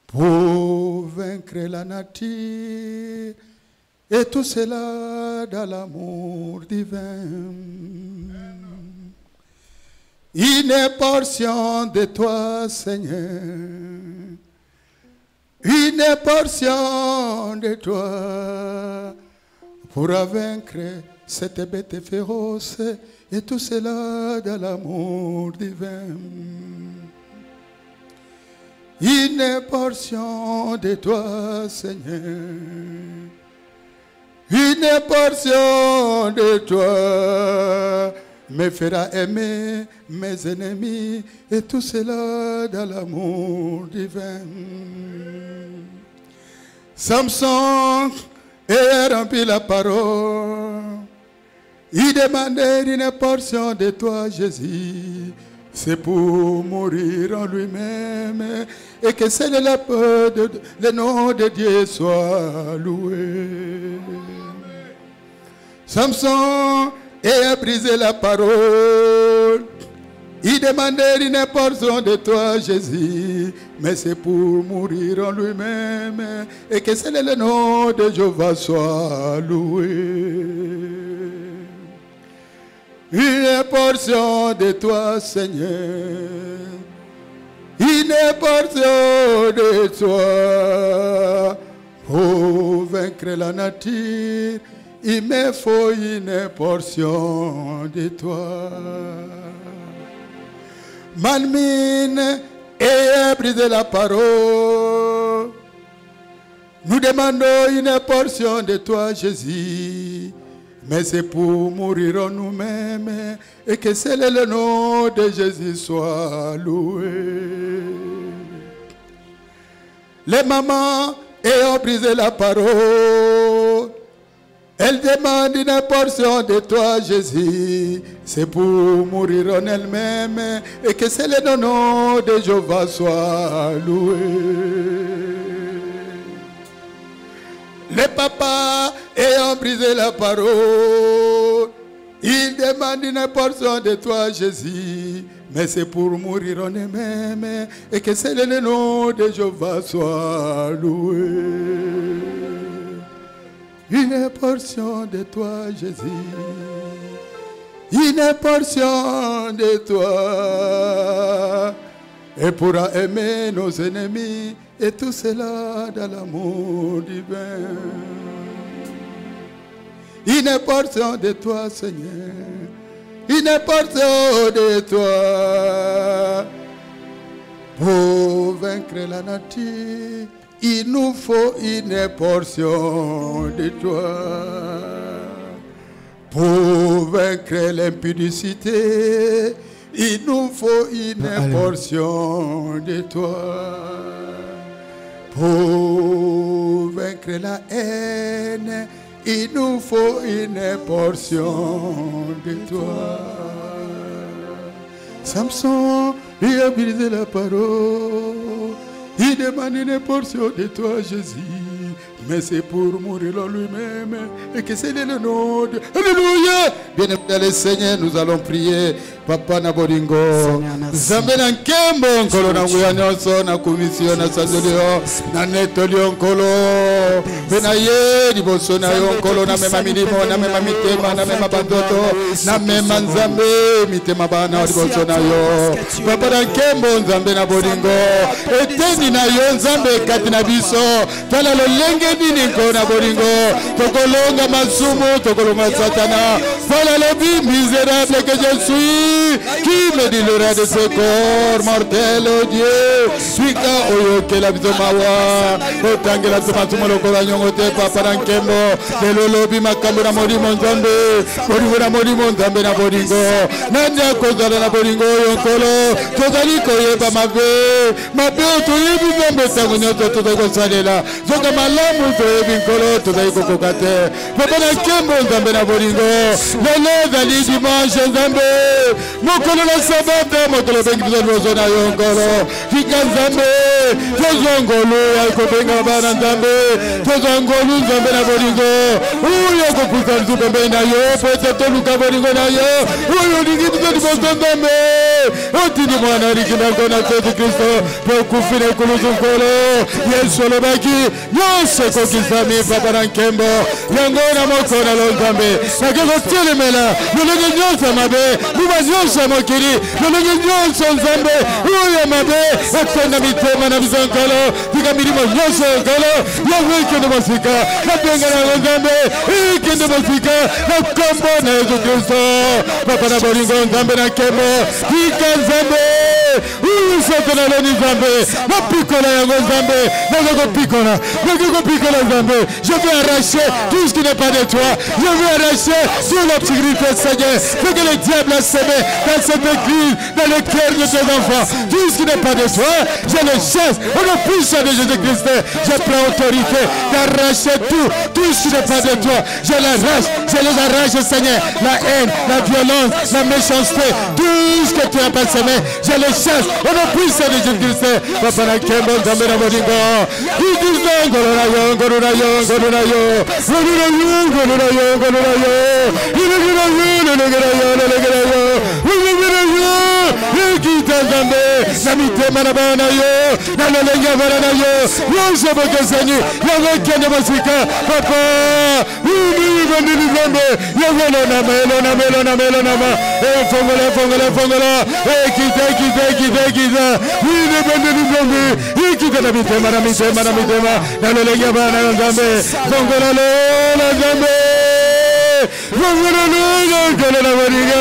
pour vaincre la nature et tout cela dans l'amour divin. Une portion de toi, Seigneur. Une portion de toi pour vaincre cette bête féroce et tout cela dans l'amour divin. Une portion de toi, Seigneur. Une portion de toi me fera aimer mes ennemis et tout cela dans l'amour divin. Samson ayant rempli la parole, il demandait une portion de toi, Jésus. C'est pour mourir en lui-même et que c'est le nom de Dieu soit loué. Samson ayant brisé la parole, il demandait une portion de toi, Jésus, mais c'est pour mourir en lui-même et que c'est le nom de Jéhovah soit loué. Une portion de toi, Seigneur, une portion de toi pour vaincre la nature. Il me faut une portion de toi. Malmine et brisé la parole. Nous demandons une portion de toi, Jésus. Mais c'est pour mourir en nous-mêmes et que seul le nom de Jésus soit loué. Les mamans ayant brisé la parole, elles demandent une portion de toi, Jésus. C'est pour mourir en elles-mêmes et que seul le nom de Jéhovah soit loué. Les papas ayant brisé la parole, ils demandent une portion de toi, Jésus. Mais c'est pour mourir en eux-mêmes et que c'est le nom de Jéhovah soit loué. Une portion de toi, Jésus. Une portion de toi. Et pourra aimer nos ennemis et tout cela dans l'amour divin. Une portion de toi, Seigneur. Une portion de toi. Pour vaincre la nature, il nous faut une portion de toi. Pour vaincre l'impudicité, il nous faut une portion de toi. Pour vaincre la haine, il nous faut une portion de toi. Samson, il a brisé la parole. Il demande une portion de toi, Jésus. Mais c'est pour mourir en lui-même et que c'est le nom de... Alléluia! Bien-aimé le Seigneur, nous allons prier. papa na bolingo nzambe na nkembo nkolo na nguya nyonso na komisio na sanzolio na netolio nkolo mpe na ye liboso na yo nkolo na mema milimo na mema mitema na mema bandoto na mema nzambe mitema bana liboso na yo papa na nkembo nzambe na bolingo eteni na yo nzambe kati na biso tala lolenge nini nkolo na bolingo tokolonga masumu tokolonga satana voilà la vie misérable que je suis qui me délivra de ce corps mortel oh Dieu suika oyo ke la biso mawa otangela tumatuma lokola nyongo te papa na nkembo lelo lobi makambo na molimo nzambe bolingo na molimo nzambe na bolingo nani akozala na bolingo oyo nkolo tozali koyeba mabe toyebi nzambe ntango nyonso tozali kosalela soka malamu toyebi nkolo tozali kokoka te papa na nkembo nzambe na bolingo lelo ezali dimanche nzambe mokolo na sabata mokolo bengi biso liboso na yo nkolo fika nzambe tozwa ngolu ya kobenga bana nzambe tozwa ngolu nzambe na bolingo oyo kokusa biso pembeni na yo po ete toluka bolingo na yo oyo olingi biso liboso nzambe otindi mwana likimako na Yesu Kristo po okufi na ekulusu nkolo Yesu olobaki nyonso ekokisami papa na nkembo yango na mokolo lo nzambe nake kotelemela lolenge nyonso ya mabe buba nyonso ya mokili lolenge nyonso nzambe oyo mabe etonda mitema na biso nkolo tika milimo nyonso ya nkolo yango ekende mosika nabenga nango nzambe ekende mosika na kombo na Yesu Kristo papa na bolingo nzambe na nkembo tika nzambe usotola loni nzambe napikola yango nzambe nakokopikola nzambe je veux arracher tout ce qui n'est pas de toi je veux arracher toute l'obscurité Seigneur ce que le diable a semé dans cette église dans le cœur de tes enfants tout ce qui n'est pas de toi je le chasse au nom puissant de Jésus-Christ je prends autorité d'arracher tout ce qui n'est pas de toi je les arrache Seigneur la haine, la violence, la méchanceté tout ce que tu as pas semé je le chasse au nom puissant de Jésus-Christ papa na kembo nzambe na bolingo ngolo na yo na mitema na bana yo na lolenge bana na yo yose bokesani yango kende mosika papa bandi nzambe yango na melo na ma fongola kita bandi nzambe ikita na mitema na lolenge bana na nzambe fongola lo nzambe fongola lo na bariga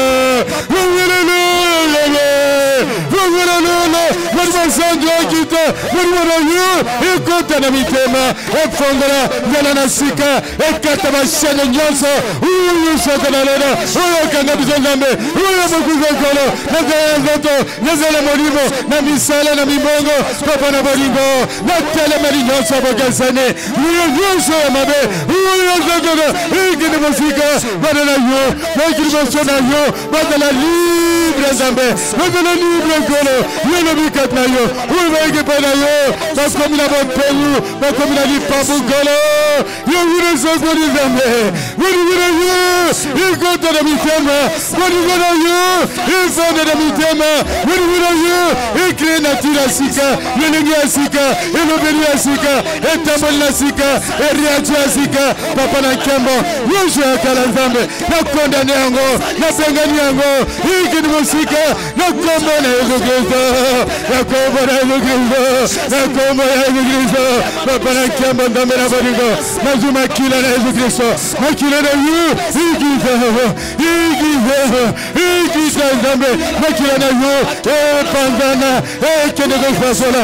ekota na mitema efongola ngala na sika ekata bashene nyonso uyu soka na lena uyu kanga biso nzambe uyu mokuza nkolo nazala nzoto nazala molimo na misala na mibongo papa na bolingo na telemeli nyonso bokesani uyu nyonso ya mabe uyu nzoto ikini mosika bana na yo bakili boso na yo bazala libre nzambe bazala libre nkolo yolobikat na yo uyu pa na yo bakomi na bopeyu bakomi na lipapu nkolo yovire sokoli nzambe bolingwe na yo ikota na mitema bolingwe na yo ifonde na mitema bolingwe na yo ikre natira sika lolenge ya sika elobeli ya sika etamboli na sika eriaci ya sika papa na nkembo yosho ya kala nzambe nakondane yango napengani yango ikini mosika nakombo na Yesu Kristo nakombo na Yesu Kristo nakombo na Yesu Kristo papa na nkembo nzambe na bolingo nazwi makila na Yesu Kristo makila na yo ikita nzambe makila na yo epanzana ekende kofasola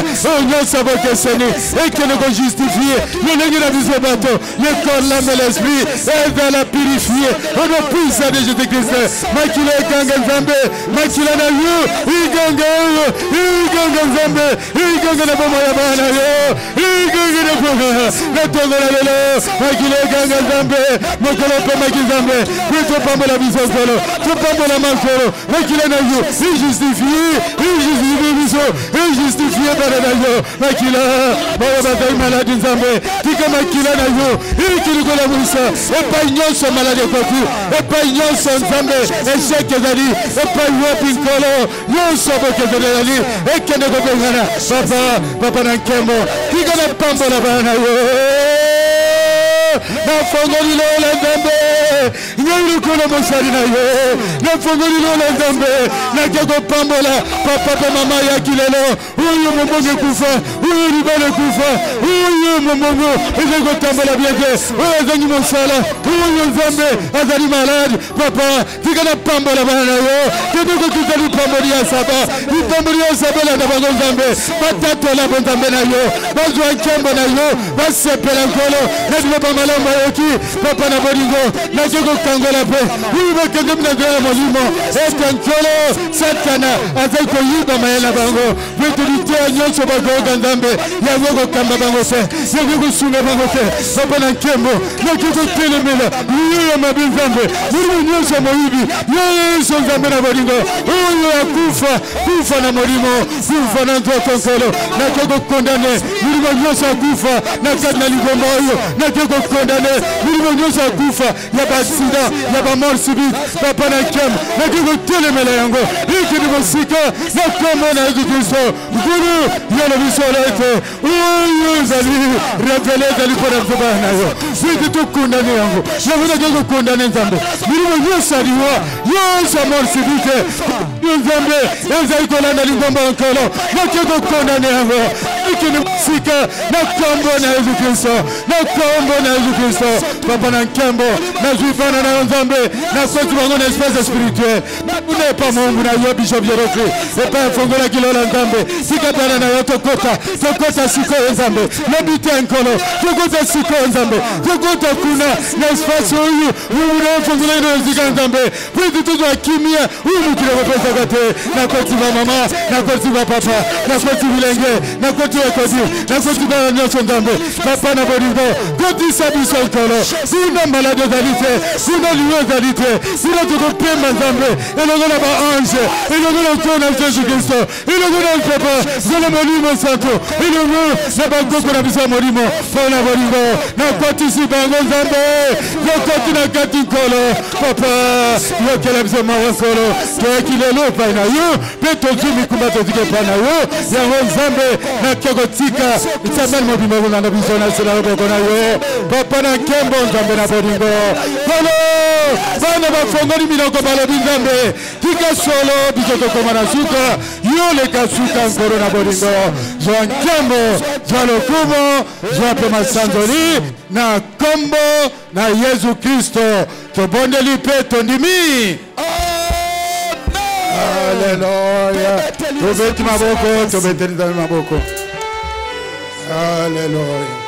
nyonso bokeseni ekende kojustifie lolenge na biso bato le corps l'âme et l'esprit ezala purifie au nom puissant de Jésus-Christ makila ekanga nzambe makila na yo iganga nzambe iganga na bomo ya bana yo iganga na bomo na tongo na lelo makila ekanga nzambe mokolo pe makizambe kwito topambola biso nkolo topambola makolo makila na yo ijustifie biso ijustifie bana na yo makila bayo bazali maladi nzambe tika makila na yo ikilikola musa epai nyonso maladi ekoti epai nyonso nzambe esheke ezali epai wapi nkolo nyonso bokezeli ezali ekende kobengana papa na nkembo tika na pambola bana na yo nafongoli lola nzambe nyelukolo mosali na yo nafongoli lola nzambe nake kopambola papa pe mama yaki lelo oyo mombongo ekufa oyo libala ekufa oyo mombongo ezali kotambola bien te oyo azangi mosala oyo nzambe azali malade papa tika na pambola bana na yo ketoko tuzali pamboli ya saba lipamboli ya saba elanda bango nzambe batatola bo nzambe na yo bazwa nkembo na yo basepela nkolo nadiloba malamu ayoki papa na bolingo nake kokangola mpe oyo bakende minazela ya molimo ete nkolo satana azali koyiba mayele na bango vetorite ya nyonso bakoyoka nzambe yango kokamba bango te yango kosunga bango te papa na nkembo nake kotelemela yo ya mabe nzambe molimo nyonso moyibi yeso nzambe na bolingo oyo akufa na molimo kufa na nzoto nkolo nake kokondane molimo nyonso akufa na kati na ligomba oyo nake kokondane molimo nyonso akufa ya basida ya bamort subite papa na nkembo nake kotelemela yango ikini kosika na kombo na yesu kristo nkulu yolobi solo ete oyo ezali revele ezali mpona biso bana na yo iti tokondane yango yango nake kokondane nzambe molimo nyonso aliwa nyonso mort subite yo nzambe ezali kolanda lingomba nkolo nake kokondane yango ikini kosika na kombo na yesu kristo na kombo na yesu kristo papa na nkembo nazwi bana na yo nzambe nakoti bango na espèce spirituel nakuna epa mongu na yo bishop jerokri epa efongolaki lola nzambe sika bana na yo tokota sikoyo nzambe lobi te nkolo tokota sikoyo nzambe tokota kuna na espèce oyo mumuna efongolaki na esika nzambe pwiti tozwa kimia oyo mokili kopesaka te nakoti bamama nakoti bapapa nakoti bilenge nakoti ekodi nakoti bana nyonso nzambe papa na bolingo kotisa biso nkolo kuna malade ezali te kuna liyo ezali te kuna tokopemba nzambe elongo na baange elongo na nkolo na jesu kristo elongo na papa zala molimo santo elongo na bakoko na biso ya molimo mpo na bolingo nakotisi bango nzambe yokoti na kati nkolo papa yokela biso mawa nkolo toyaki lelo epai na yo mpe tozwi mikumba toziki epai na yo yango nzambe nake kotika nzambe mobimba kozanda biso na sela loboko na yo papa na nkembo nzambe na bolingo kolo bana bafongoli minoko balobi nzambe tika solo biso tokoma na suka yo leka suka nkolo na bolingo zwa nkembo zwa lokumo zwa mpe masanzoli na kombo na yesu kristo tobondeli mpe tondimi Alléluia. Tobeti maboko, tobeteli maboko. Alléluia.